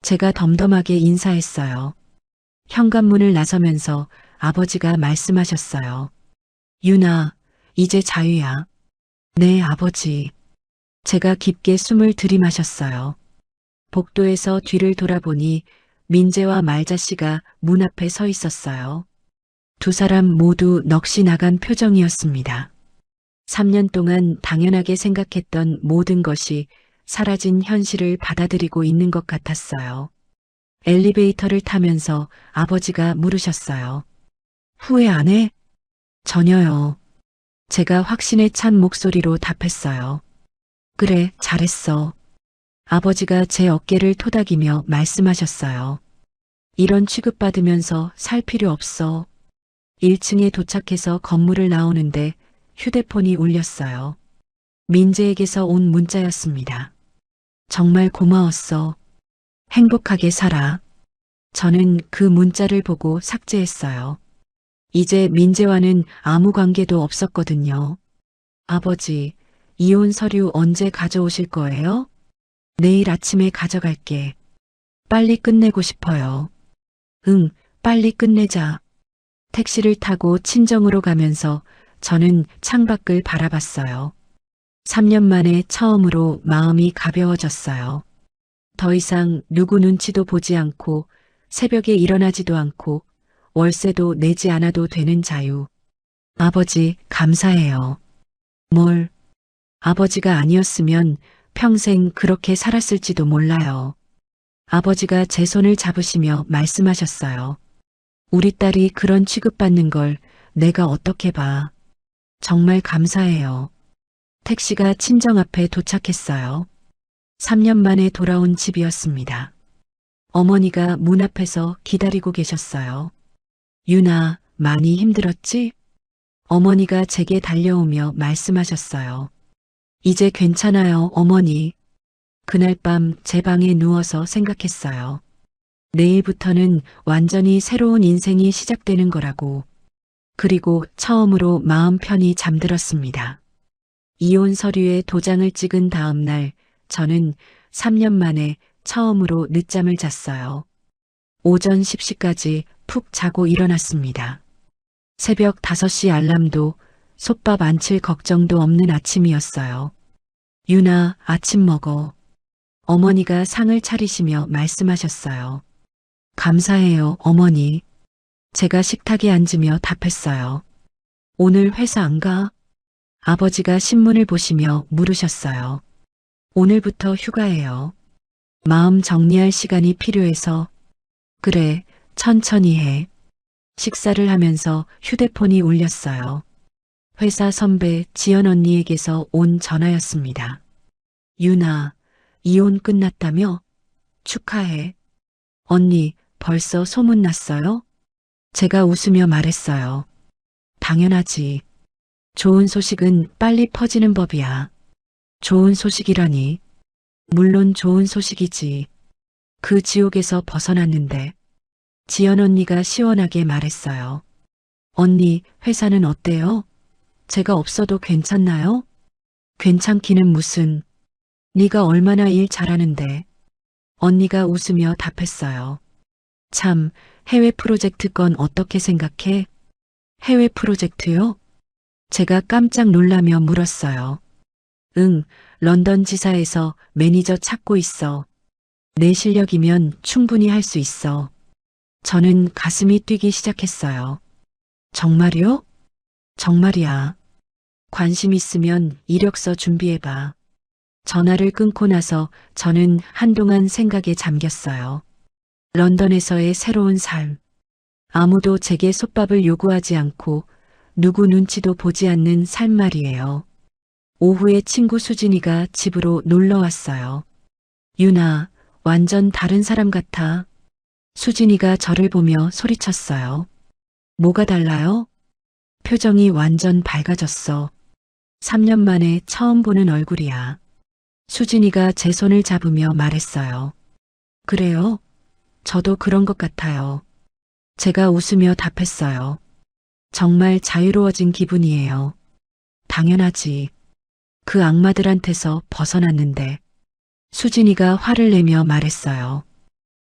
제가 덤덤하게 인사했어요. 현관문을 나서면서 아버지가 말씀하셨어요. 유나, 이제 자유야. 네, 아버지. 제가 깊게 숨을 들이마셨어요. 복도에서 뒤를 돌아보니 민재와 말자 씨가 문 앞에 서 있었어요. 두 사람 모두 넋이 나간 표정이었습니다. 3년 동안 당연하게 생각했던 모든 것이 사라진 현실을 받아들이고 있는 것 같았어요. 엘리베이터를 타면서 아버지가 물으셨어요. 후회 안 해? 전혀요. 제가 확신에 찬 목소리로 답했어요. 그래, 잘했어. 아버지가 제 어깨를 토닥이며 말씀하셨어요. 이런 취급받으면서 살 필요 없어. 1층에 도착해서 건물을 나오는데 휴대폰이 울렸어요. 민재에게서 온 문자였습니다. 정말 고마웠어. 행복하게 살아. 저는 그 문자를 보고 삭제했어요. 이제 민재와는 아무 관계도 없었거든요. 아버지, 이혼 서류 언제 가져오실 거예요? 내일 아침에 가져갈게. 빨리 끝내고 싶어요. 응, 빨리 끝내자. 택시를 타고 친정으로 가면서 저는 창밖을 바라봤어요. 3년 만에 처음으로 마음이 가벼워졌어요. 더 이상 누구 눈치도 보지 않고 새벽에 일어나지도 않고 월세도 내지 않아도 되는 자유. 아버지, 감사해요. 뭘? 아버지가 아니었으면 평생 그렇게 살았을지도 몰라요. 아버지가 제 손을 잡으시며 말씀하셨어요. 우리 딸이 그런 취급받는 걸 내가 어떻게 봐. 정말 감사해요. 택시가 친정 앞에 도착했어요. 3년 만에 돌아온 집이었습니다. 어머니가 문 앞에서 기다리고 계셨어요. 유나, 많이 힘들었지? 어머니가 제게 달려오며 말씀하셨어요. 이제 괜찮아요, 어머니. 그날 밤 제 방에 누워서 생각했어요. 내일부터는 완전히 새로운 인생이 시작되는 거라고. 그리고 처음으로 마음 편히 잠들었습니다. 이혼 서류에 도장을 찍은 다음 날 저는 3년 만에 처음으로 늦잠을 잤어요. 오전 10시까지 푹 자고 일어났습니다. 새벽 5시 알람도 솥밥 안 칠 걱정도 없는 아침이었어요. 유나, 아침 먹어. 어머니가 상을 차리시며 말씀하셨어요. 감사해요, 어머니. 제가 식탁에 앉으며 답했어요. 오늘 회사 안 가? 아버지가 신문을 보시며 물으셨어요. 오늘부터 휴가예요. 마음 정리할 시간이 필요해서. 그래, 천천히 해. 식사를 하면서 휴대폰이 울렸어요. 회사 선배 지연 언니에게서 온 전화였습니다. 유나, 이혼 끝났다며? 축하해. 언니, 벌써 소문났어요? 제가 웃으며 말했어요. 당연하지. 좋은 소식은 빨리 퍼지는 법이야. 좋은 소식이라니. 물론 좋은 소식이지. 그 지옥에서 벗어났는데. 지연 언니가 시원하게 말했어요. 언니, 회사는 어때요? 제가 없어도 괜찮나요? 괜찮기는 무슨. 네가 얼마나 일 잘하는데. 언니가 웃으며 답했어요. 참, 해외 프로젝트 건 어떻게 생각해? 해외 프로젝트요? 제가 깜짝 놀라며 물었어요. 응, 런던 지사에서 매니저 찾고 있어. 내 실력이면 충분히 할 수 있어. 저는 가슴이 뛰기 시작했어요. 정말이요? 정말이야. 관심 있으면 이력서 준비해봐. 전화를 끊고 나서 저는 한동안 생각에 잠겼어요. 런던에서의 새로운 삶. 아무도 제게 솥밥을 요구하지 않고 누구 눈치도 보지 않는 삶 말이에요. 오후에 친구 수진이가 집으로 놀러 왔어요. 유나, 완전 다른 사람 같아. 수진이가 저를 보며 소리쳤어요. 뭐가 달라요? 표정이 완전 밝아졌어. 3년 만에 처음 보는 얼굴이야. 수진이가 제 손을 잡으며 말했어요. 그래요? 저도 그런 것 같아요. 제가 웃으며 답했어요. 정말 자유로워진 기분이에요. 당연하지. 그 악마들한테서 벗어났는데. 수진이가 화를 내며 말했어요.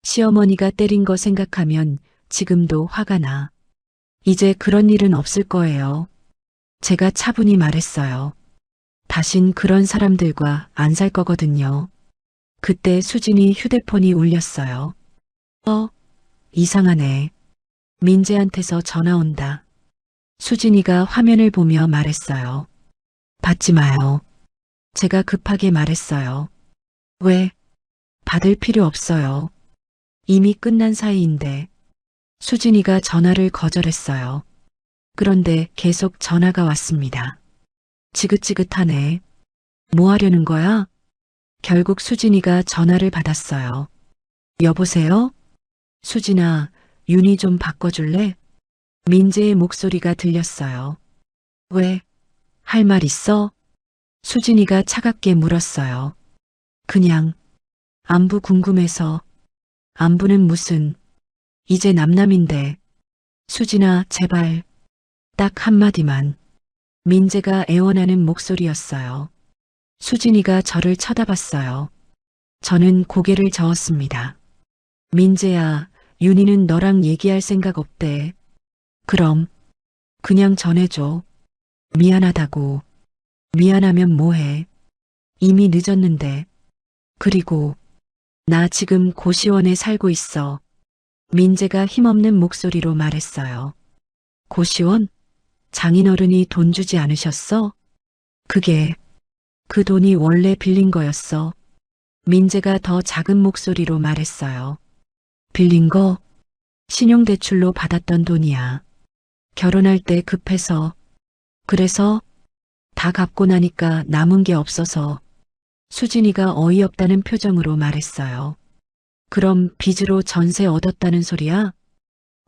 시어머니가 때린 거 생각하면 지금도 화가 나. 이제 그런 일은 없을 거예요. 제가 차분히 말했어요. 다신 그런 사람들과 안 살 거거든요. 그때 수진이 휴대폰이 울렸어요. 이상하네. 민재한테서 전화 온다. 수진이가 화면을 보며 말했어요. 받지 마요. 제가 급하게 말했어요. 왜? 받을 필요 없어요. 이미 끝난 사이인데. 수진이가 전화를 거절했어요. 그런데 계속 전화가 왔습니다. 지긋지긋하네. 뭐 하려는 거야? 결국 수진이가 전화를 받았어요. 여보세요? 수진아, 윤희 좀 바꿔줄래? 민재의 목소리가 들렸어요. 왜? 할 말 있어? 수진이가 차갑게 물었어요. 그냥 안부 궁금해서. 안부는 무슨. 이제 남남인데. 수진아, 제발. 딱 한마디만. 민재가 애원하는 목소리였어요. 수진이가 저를 쳐다봤어요. 저는 고개를 저었습니다. 민재야, 윤희는 너랑 얘기할 생각 없대. 그럼 그냥 전해줘. 미안하다고. 미안하면 뭐해. 이미 늦었는데. 그리고 나 지금 고시원에 살고 있어. 민재가 힘없는 목소리로 말했어요. 고시원? 장인어른이 돈 주지 않으셨어? 그 돈이 원래 빌린 거였어. 민재가 더 작은 목소리로 말했어요. 빌린 거? 신용대출로 받았던 돈이야. 결혼할 때 급해서. 그래서 다 갚고 나니까 남은 게 없어서. 수진이가 어이없다는 표정으로 말했어요. 그럼 빚으로 전세 얻었다는 소리야?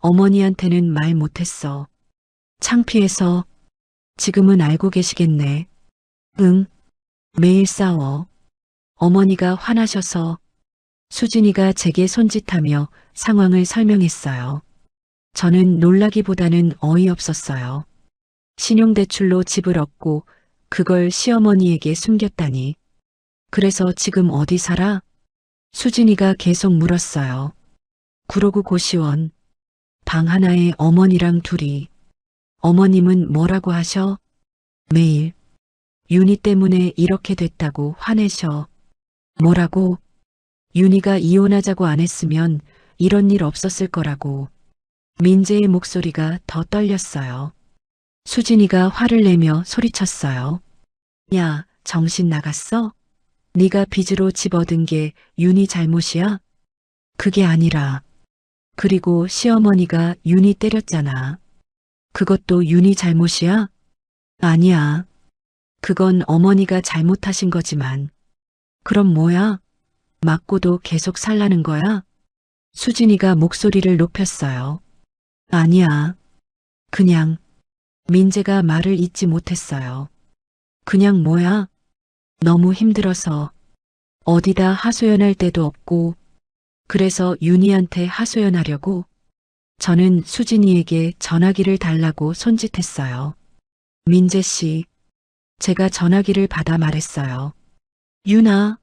어머니한테는 말 못했어. 창피해서. 지금은 알고 계시겠네. 응. 매일 싸워. 어머니가 화나셔서. 수진이가 제게 손짓하며 상황을 설명했어요. 저는 놀라기보다는 어이없었어요. 신용대출로 집을 얻고 그걸 시어머니에게 숨겼다니. 그래서 지금 어디 살아? 수진이가 계속 물었어요. 구로구 고시원. 방 하나에 어머니랑 둘이. 어머님은 뭐라고 하셔? 매일. 윤희 때문에 이렇게 됐다고 화내셔. 뭐라고? 윤희가 이혼하자고 안 했으면 이런 일 없었을 거라고. 민재의 목소리가 더 떨렸어요. 수진이가 화를 내며 소리쳤어요. 야, 정신 나갔어? 네가 빚으로 집 얻은 게 윤희 잘못이야? 그게 아니라. 그리고 시어머니가 윤희 때렸잖아. 그것도 윤희 잘못이야? 아니야. 그건 어머니가 잘못하신 거지만. 그럼 뭐야? 맞고도 계속 살라는 거야? 수진이가 목소리를 높였어요. 아니야. 그냥. 민재가 말을 잇지 못했어요. 그냥 뭐야? 너무 힘들어서. 어디다 하소연할 데도 없고. 그래서 윤희한테 하소연하려고. 저는 수진이에게 전화기를 달라고 손짓했어요. 민재 씨. 제가 전화기를 받아 말했어요. 윤아.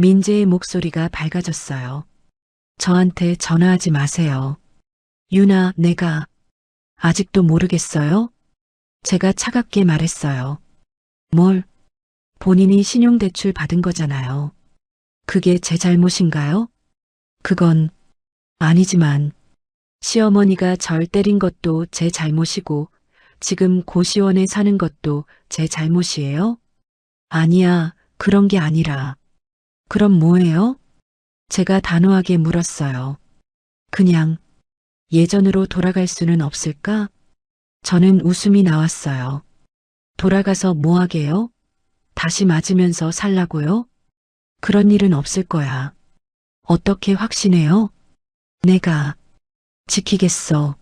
민재의 목소리가 밝아졌어요. 저한테 전화하지 마세요. 윤아, 내가. 아직도 모르겠어요? 제가 차갑게 말했어요. 뭘? 본인이 신용대출 받은 거잖아요. 그게 제 잘못인가요? 그건 아니지만 시어머니가 절 때린 것도 제 잘못이고 지금 고시원에 사는 것도 제 잘못이에요? 아니야, 그런 게 아니라. 그럼 뭐예요? 제가 단호하게 물었어요. 그냥 예전으로 돌아갈 수는 없을까? 저는 웃음이 나왔어요. 돌아가서 뭐 하게요? 다시 맞으면서 살라고요? 그런 일은 없을 거야. 어떻게 확신해요? 내가 지키겠어.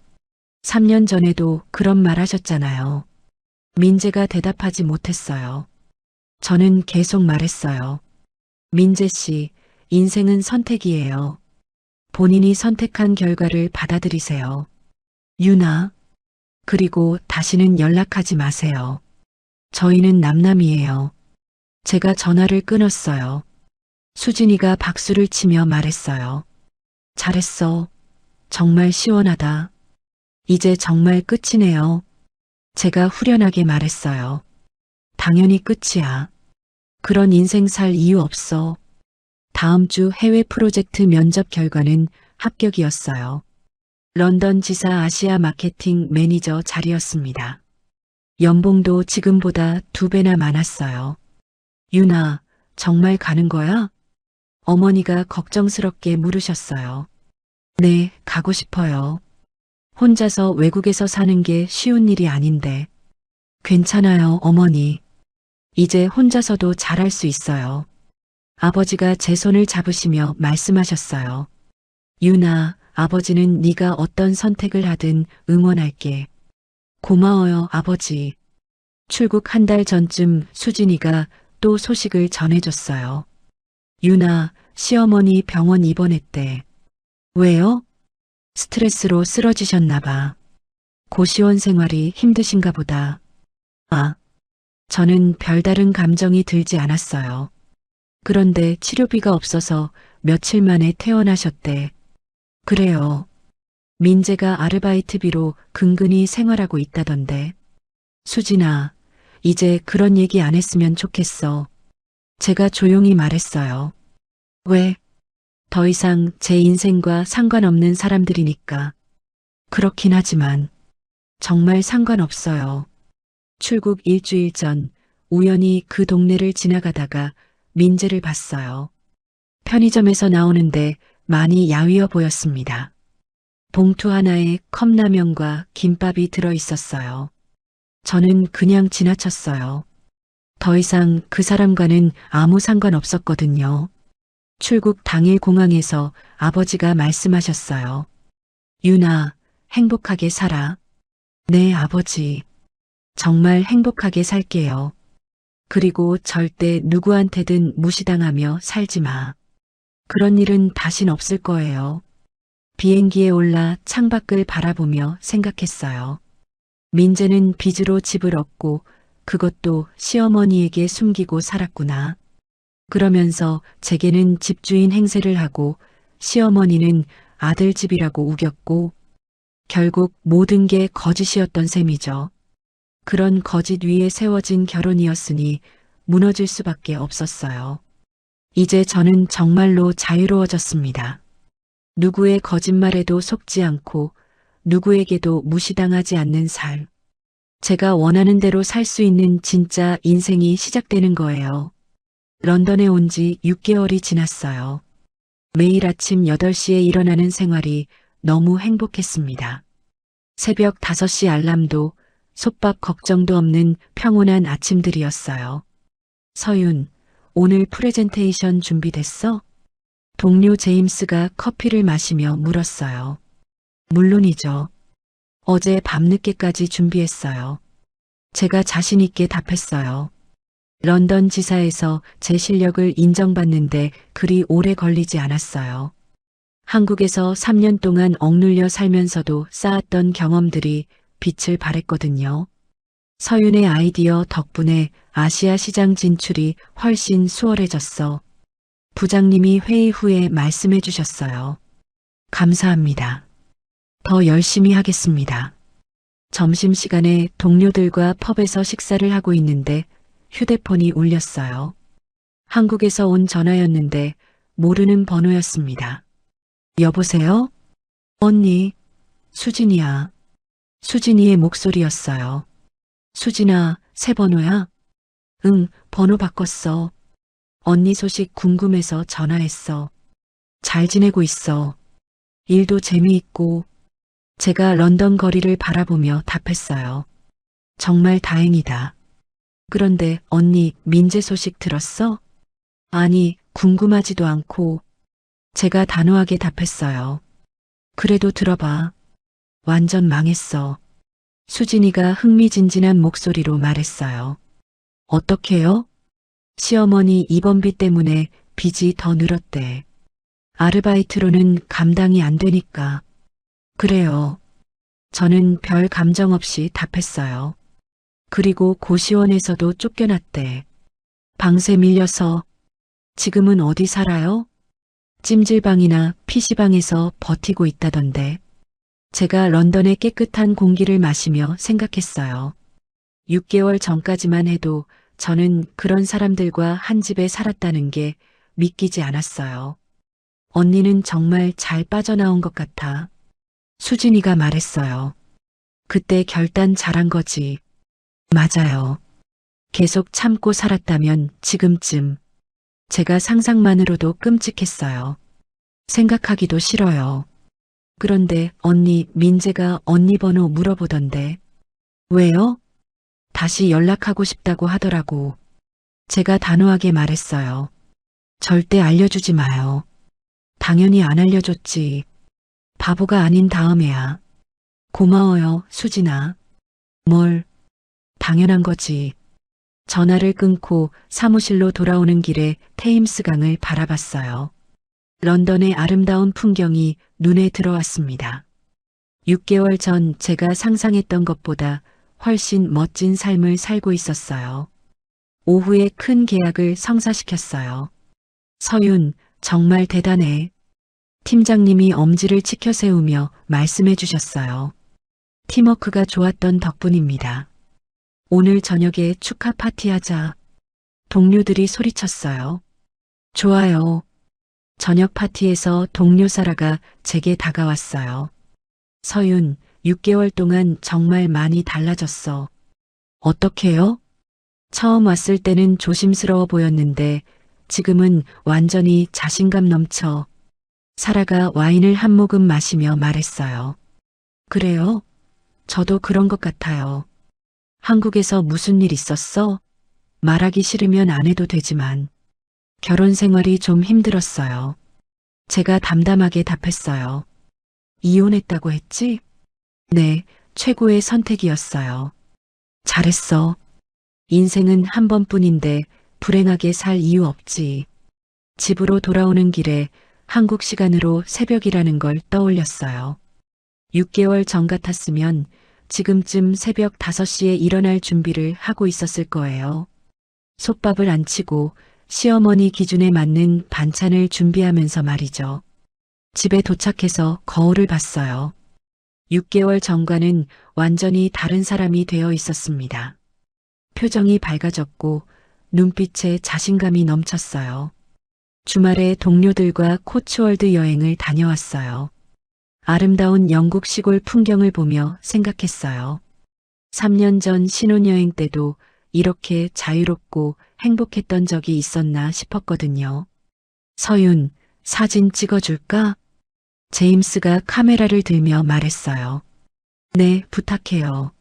3년 전에도 그런 말 하셨잖아요. 민재가 대답하지 못했어요. 저는 계속 말했어요. 민재 씨, 인생은 선택이에요. 본인이 선택한 결과를 받아들이세요. 유나, 그리고 다시는 연락하지 마세요. 저희는 남남이에요. 제가 전화를 끊었어요. 수진이가 박수를 치며 말했어요. 잘했어. 정말 시원하다. 이제 정말 끝이네요. 제가 후련하게 말했어요. 당연히 끝이야. 그런 인생 살 이유 없어. 다음 주 해외 프로젝트 면접 결과는 합격이었어요. 런던 지사 아시아 마케팅 매니저 자리였습니다. 연봉도 지금보다 2배나 많았어요. 유나, 정말 가는 거야? 어머니가 걱정스럽게 물으셨어요. 네, 가고 싶어요. 혼자서 외국에서 사는 게 쉬운 일이 아닌데. 괜찮아요, 어머니. 이제 혼자서도 잘할 수 있어요. 아버지가 제 손을 잡으시며 말씀하셨어요. 유나, 아버지는 네가 어떤 선택을 하든 응원할게. 고마워요, 아버지. 출국 1달 전쯤 수진이가 또 소식을 전해줬어요. 유나, 시어머니 병원 입원했대. 왜요? 스트레스로 쓰러지셨나 봐. 고시원 생활이 힘드신가 보다. 아, 저는 별다른 감정이 들지 않았어요. 그런데 치료비가 없어서 며칠 만에 퇴원하셨대. 그래요. 민재가 아르바이트비로 근근히 생활하고 있다던데. 수진아, 이제 그런 얘기 안 했으면 좋겠어. 제가 조용히 말했어요. 왜? 더 이상 제 인생과 상관없는 사람들이니까. 그렇긴 하지만 정말 상관없어요. 출국 일주일 전 우연히 그 동네를 지나가다가 민재를 봤어요. 편의점에서 나오는데 많이 야위어 보였습니다. 봉투 하나에 컵라면과 김밥이 들어 있었어요. 저는 그냥 지나쳤어요. 더 이상 그 사람과는 아무 상관 없었거든요. 출국 당일 공항에서 아버지가 말씀하셨어요. 유나, 행복하게 살아. 네, 아버지. 정말 행복하게 살게요. 그리고 절대 누구한테든 무시당하며 살지 마. 그런 일은 다신 없을 거예요. 비행기에 올라 창밖을 바라보며 생각했어요. 민재는 빚으로 집을 얻고 그것도 시어머니에게 숨기고 살았구나. 그러면서 제게는 집주인 행세를 하고 시어머니는 아들 집이라고 우겼고 결국 모든 게 거짓이었던 셈이죠. 그런 거짓 위에 세워진 결혼이었으니 무너질 수밖에 없었어요. 이제 저는 정말로 자유로워졌습니다. 누구의 거짓말에도 속지 않고 누구에게도 무시당하지 않는 삶. 제가 원하는 대로 살 수 있는 진짜 인생이 시작되는 거예요. 런던에 온 지 6개월이 지났어요. 매일 아침 8시에 일어나는 생활이 너무 행복했습니다. 새벽 5시 알람도 솥밥 걱정도 없는 평온한 아침들이었어요. 서윤, 오늘 프레젠테이션 준비됐어? 동료 제임스가 커피를 마시며 물었어요. 물론이죠. 어제 밤늦게까지 준비했어요. 제가 자신 있게 답했어요. 런던 지사에서 제 실력을 인정받는데 그리 오래 걸리지 않았어요. 한국에서 3년 동안 억눌려 살면서도 쌓았던 경험들이 빛을 발했거든요. 서윤의 아이디어 덕분에 아시아 시장 진출이 훨씬 수월해졌어. 부장님이 회의 후에 말씀해 주셨어요. 감사합니다. 더 열심히 하겠습니다. 점심시간에 동료들과 펍에서 식사를 하고 있는데 휴대폰이 울렸어요. 한국에서 온 전화였는데 모르는 번호였습니다. 여보세요? 언니, 수진이야. 수진이의 목소리였어요. 수진아, 새 번호야? 응, 번호 바꿨어. 언니 소식 궁금해서 전화했어. 잘 지내고 있어. 일도 재미있고. 제가 런던 거리를 바라보며 답했어요. 정말 다행이다. 그런데 언니 민재 소식 들었어? 아니, 궁금하지도 않고 제가 단호하게 답했어요. 그래도 들어봐. 완전 망했어. 수진이가 흥미진진한 목소리로 말했어요. 어떻게요? 시어머니 입원비 때문에 빚이 더 늘었대. 아르바이트로는 감당이 안 되니까. 그래요. 저는 별 감정 없이 답했어요. 그리고 고시원에서도 쫓겨났대. 방세 밀려서. 지금은 어디 살아요? 찜질방이나 PC방에서 버티고 있다던데. 제가 런던의 깨끗한 공기를 마시며 생각했어요. 6개월 전까지만 해도 저는 그런 사람들과 한 집에 살았다는 게 믿기지 않았어요. 언니는 정말 잘 빠져나온 것 같아. 수진이가 말했어요. 그때 결단 잘한 거지. 맞아요. 계속 참고 살았다면 지금쯤. 제가 상상만으로도 끔찍했어요. 생각하기도 싫어요. 그런데 언니 민재가 언니 번호 물어보던데. 왜요? 다시 연락하고 싶다고 하더라고. 제가 단호하게 말했어요. 절대 알려주지 마요. 당연히 안 알려줬지. 바보가 아닌 다음에야. 고마워요, 수진아. 뭘? 당연한 거지. 전화를 끊고 사무실로 돌아오는 길에 테임스강을 바라봤어요. 런던의 아름다운 풍경이 눈에 들어왔습니다. 6개월 전 제가 상상했던 것보다 훨씬 멋진 삶을 살고 있었어요. 오후에 큰 계약을 성사시켰어요. 서윤, 정말 대단해. 팀장님이 엄지를 치켜 세우며 말씀해 주셨어요. 팀워크가 좋았던 덕분입니다. 오늘 저녁에 축하 파티하자. 동료들이 소리쳤어요. 좋아요. 저녁 파티에서 동료 사라가 제게 다가왔어요. 서윤, 6개월 동안 정말 많이 달라졌어. 어떻게요? 처음 왔을 때는 조심스러워 보였는데 지금은 완전히 자신감 넘쳐. 사라가 와인을 한 모금 마시며 말했어요. 그래요? 저도 그런 것 같아요. 한국에서 무슨 일 있었어? 말하기 싫으면 안 해도 되지만. 결혼 생활이 좀 힘들었어요. 제가 담담하게 답했어요. 이혼했다고 했지? 네, 최고의 선택이었어요. 잘했어. 인생은 한 번뿐인데 불행하게 살 이유 없지. 집으로 돌아오는 길에 한국 시간으로 새벽이라는 걸 떠올렸어요. 6개월 전 같았으면 지금쯤 새벽 5시에 일어날 준비를 하고 있었을 거예요. 솥밥을 안 치고 시어머니 기준에 맞는 반찬을 준비하면서 말이죠. 집에 도착해서 거울을 봤어요. 6개월 전과는 완전히 다른 사람이 되어 있었습니다. 표정이 밝아졌고 눈빛에 자신감이 넘쳤어요. 주말에 동료들과 코츠월드 여행을 다녀왔어요. 아름다운 영국 시골 풍경을 보며 생각했어요. 3년 전 신혼여행 때도 이렇게 자유롭고 행복했던 적이 있었나 싶었거든요. 서윤, 사진 찍어줄까? 제임스가 카메라를 들며 말했어요. 네, 부탁해요.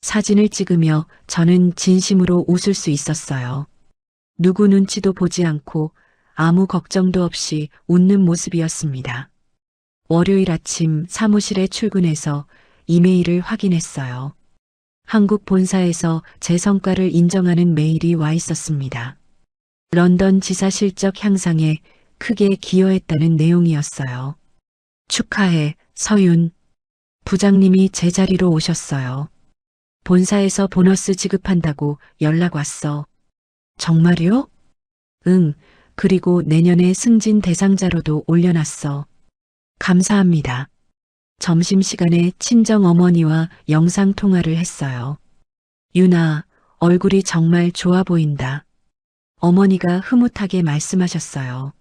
사진을 찍으며 저는 진심으로 웃을 수 있었어요. 누구 눈치도 보지 않고 아무 걱정도 없이 웃는 모습이었습니다. 월요일 아침 사무실에 출근해서 이메일을 확인했어요. 한국 본사에서 제 성과를 인정하는 메일이 와 있었습니다. 런던 지사 실적 향상에 크게 기여했다는 내용이었어요. 축하해, 서윤. 부장님이 제 자리로 오셨어요. 본사에서 보너스 지급한다고 연락 왔어. 정말요? 응, 그리고 내년에 승진 대상자로도 올려놨어. 감사합니다. 점심시간에 친정 어머니와 영상통화를 했어요. 유나, 얼굴이 정말 좋아 보인다. 어머니가 흐뭇하게 말씀하셨어요.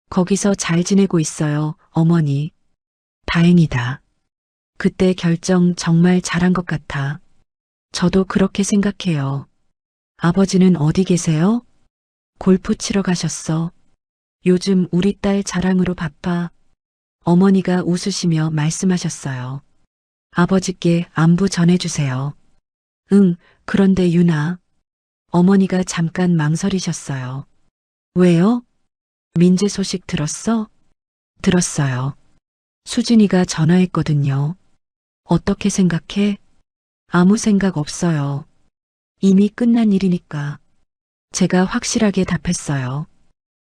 거기서 잘 지내고 있어요, 어머니. 다행이다. 그때 결정 정말 잘한 것 같아. 저도 그렇게 생각해요. 아버지는 어디 계세요? 골프 치러 가셨어. 요즘 우리 딸 자랑으로 바빠. 어머니가 웃으시며 말씀하셨어요. 아버지께 안부 전해주세요. 응, 그런데 유나. 어머니가 잠깐 망설이셨어요. 왜요? 민재 소식 들었어? 들었어요. 수진이가 전화했거든요. 어떻게 생각해? 아무 생각 없어요. 이미 끝난 일이니까. 제가 확실하게 답했어요.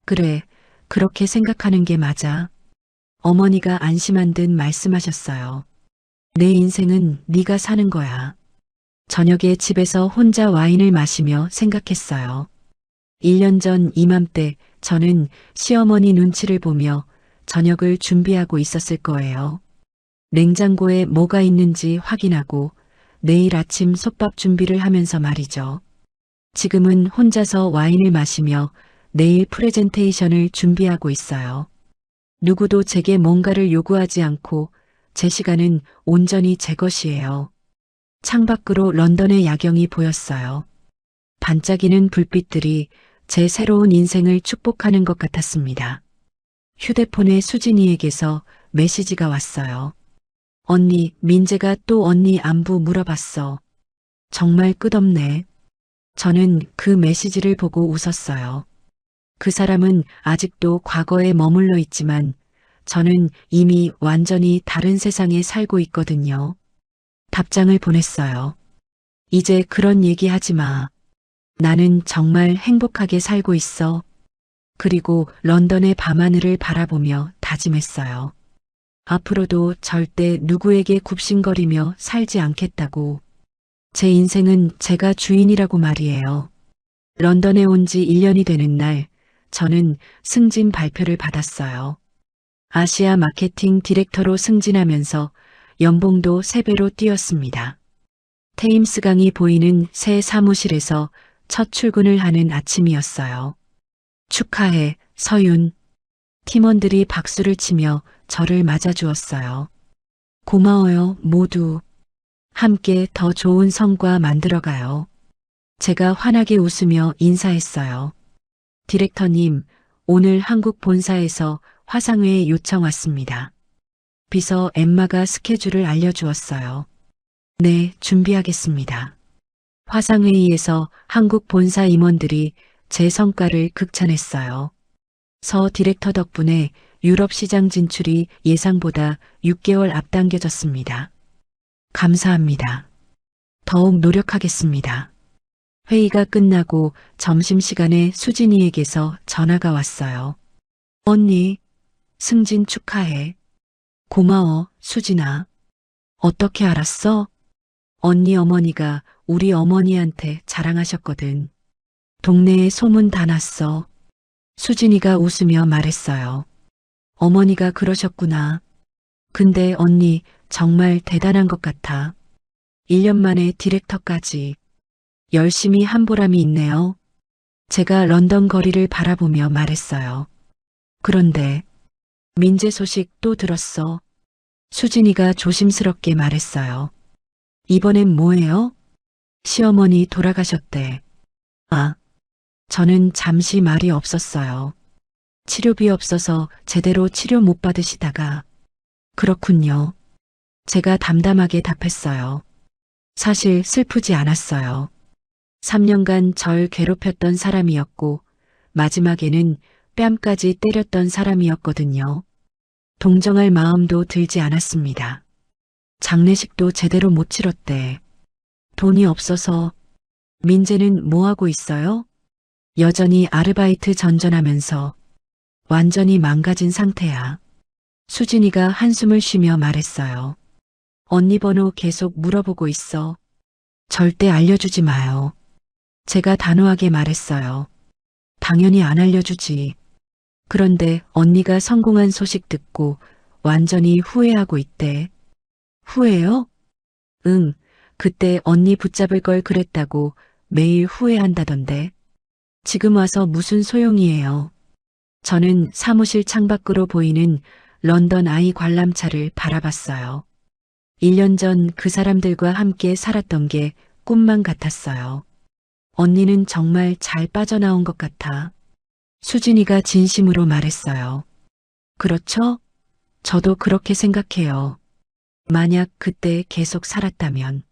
그래, 그렇게 생각하는 게 맞아. 어머니가 안심한 듯 말씀하셨어요. 내 인생은 네가 사는 거야. 저녁에 집에서 혼자 와인을 마시며 생각했어요. 1년 전 이맘때 저는 시어머니 눈치를 보며 저녁을 준비하고 있었을 거예요. 냉장고에 뭐가 있는지 확인하고 내일 아침 솥밥 준비를 하면서 말이죠. 지금은 혼자서 와인을 마시며 내일 프레젠테이션을 준비하고 있어요. 누구도 제게 뭔가를 요구하지 않고 제 시간은 온전히 제 것이에요. 창밖으로 런던의 야경이 보였어요. 반짝이는 불빛들이 제 새로운 인생을 축복하는 것 같았습니다. 휴대폰에 수진이에게서 메시지가 왔어요. 언니, 민재가 또 언니 안부 물어봤어. 정말 끝없네. 저는 그 메시지를 보고 웃었어요. 그 사람은 아직도 과거에 머물러 있지만 저는 이미 완전히 다른 세상에 살고 있거든요. 답장을 보냈어요. 이제 그런 얘기 하지 마. 나는 정말 행복하게 살고 있어. 그리고 런던의 밤하늘을 바라보며 다짐했어요. 앞으로도 절대 누구에게 굽신거리며 살지 않겠다고. 제 인생은 제가 주인이라고 말이에요. 런던에 온 지 1년이 되는 날, 저는 승진 발표를 받았어요. 아시아 마케팅 디렉터로 승진하면서 연봉도 3배로 뛰었습니다. 테임스강이 보이는 새 사무실에서 첫 출근을 하는 아침이었어요. 축하해, 서윤. 팀원들이 박수를 치며 저를 맞아주었어요. 고마워요, 모두. 함께 더 좋은 성과 만들어가요. 제가 환하게 웃으며 인사했어요. 디렉터님, 오늘 한국 본사에서 화상회의 요청 왔습니다. 비서 엠마가 스케줄을 알려주었어요. 네, 준비하겠습니다. 화상회의에서 한국 본사 임원들이 제 성과를 극찬했어요. 서 디렉터 덕분에 유럽 시장 진출이 예상보다 6개월 앞당겨졌습니다. 감사합니다. 더욱 노력하겠습니다. 회의가 끝나고 점심시간에 수진이에게서 전화가 왔어요. 언니, 승진 축하해. 고마워, 수진아. 어떻게 알았어? 언니 어머니가 우리 어머니한테 자랑하셨거든. 동네에 소문 다 났어. 수진이가 웃으며 말했어요. 어머니가 그러셨구나. 근데 언니 정말 대단한 것 같아. 1년 만에 디렉터까지. 열심히 한 보람이 있네요. 제가 런던 거리를 바라보며 말했어요. 그런데 민재 소식 또 들었어. 수진이가 조심스럽게 말했어요. 이번엔 뭐예요? 시어머니 돌아가셨대. 아, 저는 잠시 말이 없었어요. 치료비 없어서 제대로 치료 못 받으시다가. 그렇군요. 제가 담담하게 답했어요. 사실 슬프지 않았어요. 3년간 절 괴롭혔던 사람이었고 마지막에는 뺨까지 때렸던 사람이었거든요. 동정할 마음도 들지 않았습니다. 장례식도 제대로 못 치렀대. 돈이 없어서. 민재는 뭐 하고 있어요? 여전히 아르바이트 전전하면서. 완전히 망가진 상태야. 수진이가 한숨을 쉬며 말했어요. 언니 번호 계속 물어보고 있어. 절대 알려주지 마요. 제가 단호하게 말했어요. 당연히 안 알려주지. 그런데 언니가 성공한 소식 듣고 완전히 후회하고 있대. 후회요? 응, 그때 언니 붙잡을 걸 그랬다고 매일 후회한다던데. 지금 와서 무슨 소용이에요. 저는 사무실 창밖으로 보이는 런던 아이 관람차를 바라봤어요. 1년 전 그 사람들과 함께 살았던 게 꿈만 같았어요. 언니는 정말 잘 빠져나온 것 같아. 수진이가 진심으로 말했어요. 그렇죠? 저도 그렇게 생각해요. 만약 그때 계속 살았다면.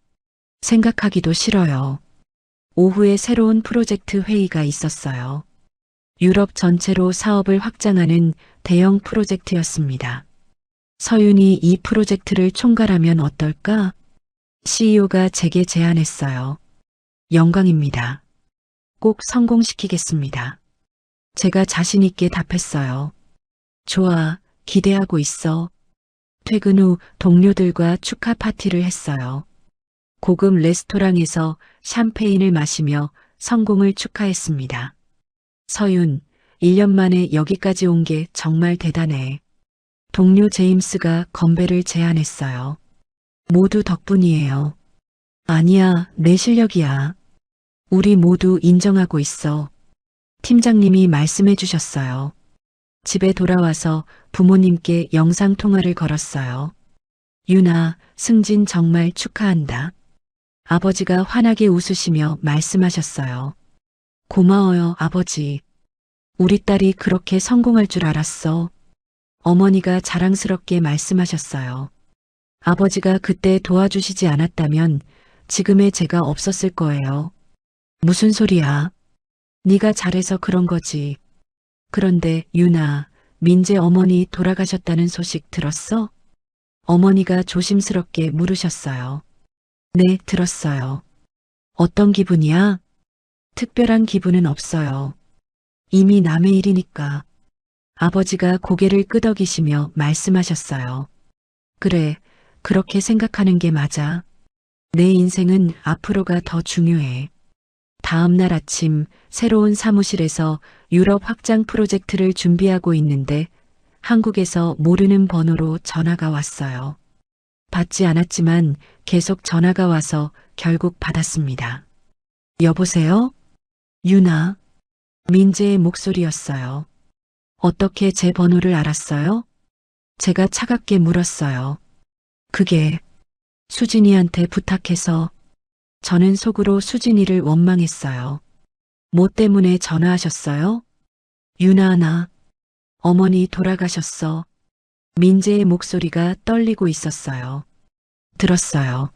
생각하기도 싫어요. 오후에 새로운 프로젝트 회의가 있었어요. 유럽 전체로 사업을 확장하는 대형 프로젝트였습니다. 서윤이 이 프로젝트를 총괄하면 어떨까? CEO가 제게 제안했어요. 영광입니다. 꼭 성공시키겠습니다. 제가 자신 있게 답했어요. 좋아, 기대하고 있어. 퇴근 후 동료들과 축하 파티를 했어요. 고급 레스토랑에서 샴페인을 마시며 성공을 축하했습니다. 서윤, 1년 만에 여기까지 온 게 정말 대단해. 동료 제임스가 건배를 제안했어요. 모두 덕분이에요. 아니야, 내 실력이야. 우리 모두 인정하고 있어. 팀장님이 말씀해 주셨어요. 집에 돌아와서 부모님께 영상통화를 걸었어요. 유나, 승진 정말 축하한다. 아버지가 환하게 웃으시며 말씀하셨어요. 고마워요, 아버지. 우리 딸이 그렇게 성공할 줄 알았어. 어머니가 자랑스럽게 말씀하셨어요. 아버지가 그때 도와주시지 않았다면 지금의 제가 없었을 거예요. 무슨 소리야? 네가 잘해서 그런 거지. 그런데 유나, 민재 어머니 돌아가셨다는 소식 들었어? 어머니가 조심스럽게 물으셨어요. 네, 들었어요. 어떤 기분이야? 특별한 기분은 없어요. 이미 남의 일이니까. 아버지가 고개를 끄덕이시며 말씀하셨어요. 그래, 그렇게 생각하는 게 맞아. 내 인생은 앞으로가 더 중요해. 다음 날 아침 새로운 사무실에서 유럽 확장 프로젝트를 준비하고 있는데 한국에서 모르는 번호로 전화가 왔어요. 받지 않았지만 계속 전화가 와서 결국 받았습니다. 여보세요? 유나. 민재의 목소리였어요. 어떻게 제 번호를 알았어요? 제가 차갑게 물었어요. 그게 수진이한테 부탁해서. 저는 속으로 수진이를 원망했어요. 뭐 때문에 전화하셨어요? 유나, 어머니 돌아가셨어. 민재의 목소리가 떨리고 있었어요. 들었어요.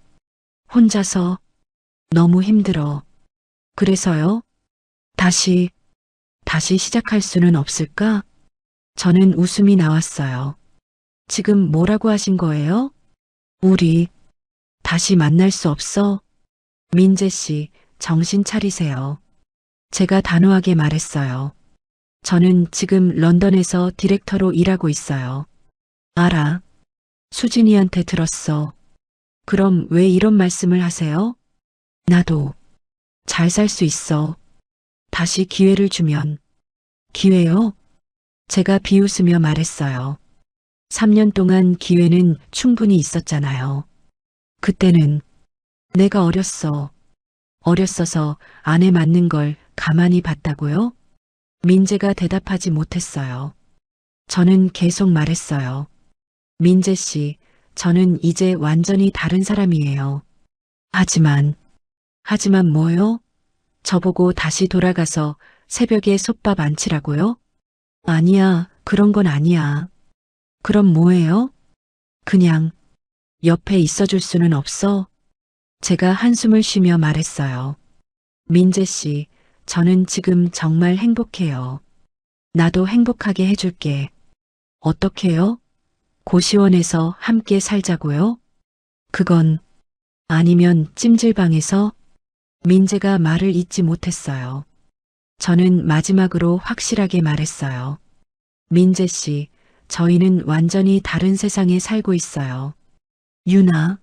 혼자서. 너무 힘들어. 그래서요? 다시 시작할 수는 없을까? 저는 웃음이 나왔어요. 지금 뭐라고 하신 거예요? 우리 다시 만날 수 없어? 민재 씨, 정신 차리세요. 제가 단호하게 말했어요. 저는 지금 런던에서 디렉터로 일하고 있어요. 알아. 수진이한테 들었어. 그럼 왜 이런 말씀을 하세요? 나도 잘 살 수 있어. 다시 기회를 주면. 기회요? 제가 비웃으며 말했어요. 3년 동안 기회는 충분히 있었잖아요. 그때는 내가 어렸어서 안에 맞는 걸 가만히 봤다고요? 민재가 대답하지 못했어요. 저는 계속 말했어요. 민재 씨, 저는 이제 완전히 다른 사람이에요. 하지만 뭐요? 저보고 다시 돌아가서 새벽에 솥밥 안 치라고요? 아니야, 그런 건 아니야. 그럼 뭐예요? 그냥 옆에 있어줄 수는 없어? 제가 한숨을 쉬며 말했어요. 민재 씨, 저는 지금 정말 행복해요. 나도 행복하게 해줄게. 어떻게요? 고시원에서 함께 살자고요? 그건 아니면 찜질방에서? 민재가 말을 잇지 못했어요. 저는 마지막으로 확실하게 말했어요. 민재 씨, 저희는 완전히 다른 세상에 살고 있어요. 유나,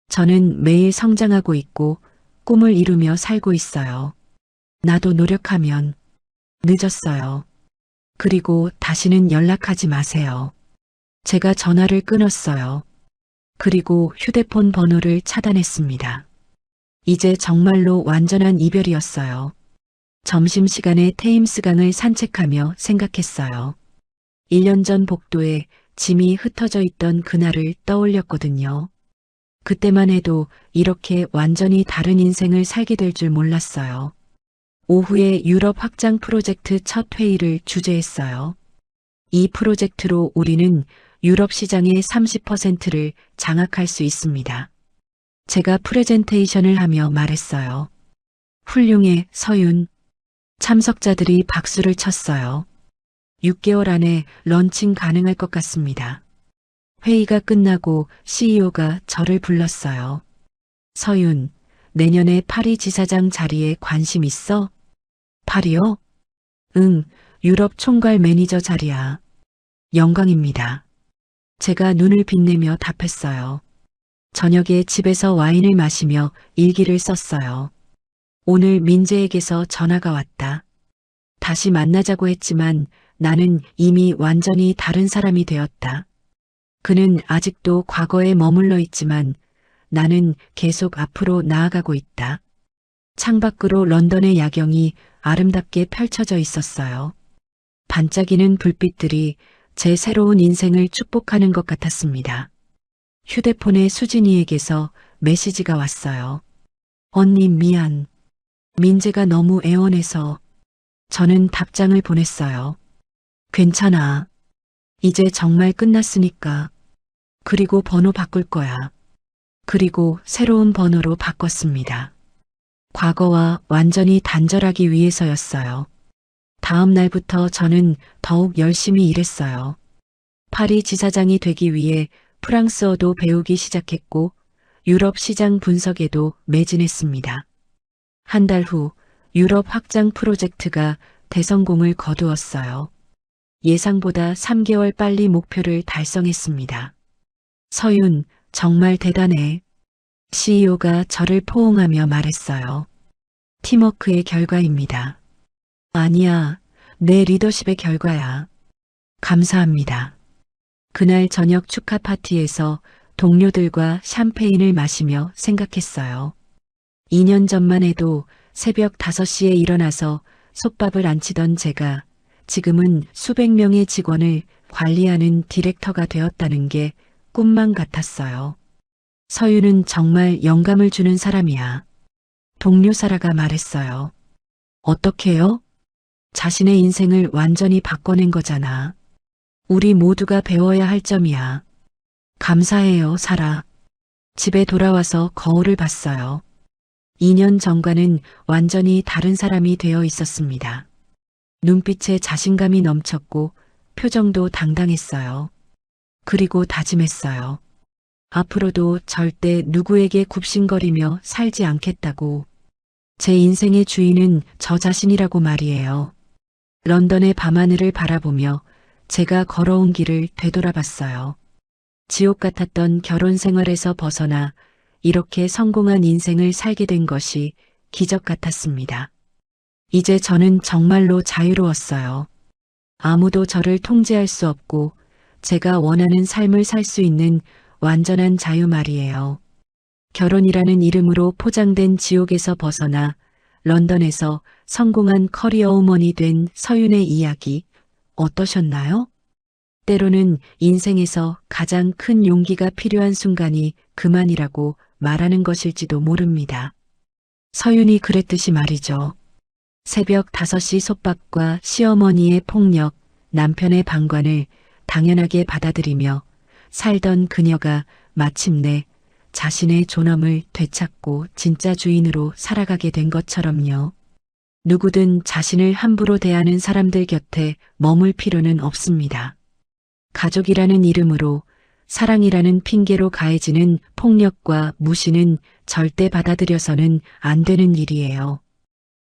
저는 매일 성장하고 있고 꿈을 이루며 살고 있어요. 나도 노력하면. 늦었어요. 그리고 다시는 연락하지 마세요. 제가 전화를 끊었어요. 그리고 휴대폰 번호를 차단했습니다. 이제 정말로 완전한 이별이었어요. 점심시간에 테임스강을 산책하며 생각했어요. 1년 전 복도에 짐이 흩어져 있던 그날을 떠올렸거든요. 그때만 해도 이렇게 완전히 다른 인생을 살게 될 줄 몰랐어요. 오후에 유럽 확장 프로젝트 첫 회의를 주재했어요. 이 프로젝트로 우리는 유럽 시장의 30%를 장악할 수 있습니다. 제가 프레젠테이션을 하며 말했어요. 훌륭해, 서윤. 참석자들이 박수를 쳤어요. 6개월 안에 런칭 가능할 것 같습니다. 회의가 끝나고 CEO가 저를 불렀어요. 서윤, 내년에 파리 지사장 자리에 관심 있어? 파리요? 응, 유럽 총괄 매니저 자리야. 영광입니다. 제가 눈을 빛내며 답했어요. 저녁에 집에서 와인을 마시며 일기를 썼어요. 오늘 민재에게서 전화가 왔다. 다시 만나자고 했지만 나는 이미 완전히 다른 사람이 되었다. 그는 아직도 과거에 머물러 있지만 나는 계속 앞으로 나아가고 있다. 창밖으로 런던의 야경이 아름답게 펼쳐져 있었어요. 반짝이는 불빛들이 제 새로운 인생을 축복하는 것 같았습니다. 휴대폰에 수진이에게서 메시지가 왔어요. 언니 미안. 민재가 너무 애원해서. 저는 답장을 보냈어요. 괜찮아. 이제 정말 끝났으니까. 그리고 번호 바꿀 거야. 그리고 새로운 번호로 바꿨습니다. 과거와 완전히 단절하기 위해서였어요. 다음 날부터 저는 더욱 열심히 일했어요. 파리 지사장이 되기 위해 프랑스어도 배우기 시작했고 유럽 시장 분석에도 매진했습니다. 한 달 후 유럽 확장 프로젝트가 대성공을 거두었어요. 예상보다 3개월 빨리 목표를 달성했습니다. 서윤, 정말 대단해. CEO가 저를 포옹하며 말했어요. 팀워크의 결과입니다. 아니야, 내 리더십의 결과야. 감사합니다. 그날 저녁 축하 파티에서 동료들과 샴페인을 마시며 생각했어요. 2년 전만 해도 새벽 5시에 일어나서 솥밥을 안 치던 제가 지금은 수백 명의 직원을 관리하는 디렉터가 되었다는 게 꿈만 같았어요. 서윤은 정말 영감을 주는 사람이야. 동료 사라가 말했어요. 어떻게요? 자신의 인생을 완전히 바꿔낸 거잖아. 우리 모두가 배워야 할 점이야. 감사해요, 사라. 집에 돌아와서 거울을 봤어요. 2년 전과는 완전히 다른 사람이 되어 있었습니다. 눈빛에 자신감이 넘쳤고 표정도 당당했어요. 그리고 다짐했어요. 앞으로도 절대 누구에게 굽신거리며 살지 않겠다고. 제 인생의 주인은 저 자신이라고 말이에요. 런던의 밤하늘을 바라보며 제가 걸어온 길을 되돌아봤어요. 지옥 같았던 결혼 생활에서 벗어나 이렇게 성공한 인생을 살게 된 것이 기적 같았습니다. 이제 저는 정말로 자유로웠어요. 아무도 저를 통제할 수 없고 제가 원하는 삶을 살 수 있는 완전한 자유 말이에요. 결혼이라는 이름으로 포장된 지옥에서 벗어나 런던에서 성공한 커리어 우먼이 된 서윤의 이야기 어떠셨나요? 때로는 인생에서 가장 큰 용기가 필요한 순간이 그만이라고 말하는 것일지도 모릅니다. 서윤이 그랬듯이 말이죠. 새벽 5시 솥밥과 시어머니의 폭력, 남편의 방관을 당연하게 받아들이며 살던 그녀가 마침내 자신의 존엄을 되찾고 진짜 주인으로 살아가게 된 것처럼요. 누구든 자신을 함부로 대하는 사람들 곁에 머물 필요는 없습니다. 가족이라는 이름으로 사랑이라는 핑계로 가해지는 폭력과 무시는 절대 받아들여서는 안 되는 일이에요.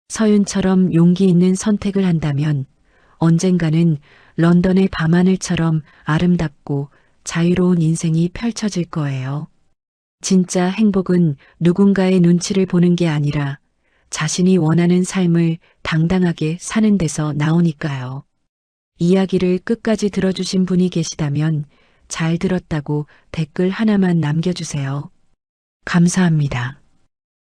서윤처럼 용기 있는 선택을 한다면 언젠가는 런던의 밤하늘처럼 아름답고 자유로운 인생이 펼쳐질 거예요. 진짜 행복은 누군가의 눈치를 보는 게 아니라 자신이 원하는 삶을 당당하게 사는 데서 나오니까요. 이야기를 끝까지 들어주신 분이 계시다면 잘 들었다고 댓글 하나만 남겨주세요. 감사합니다.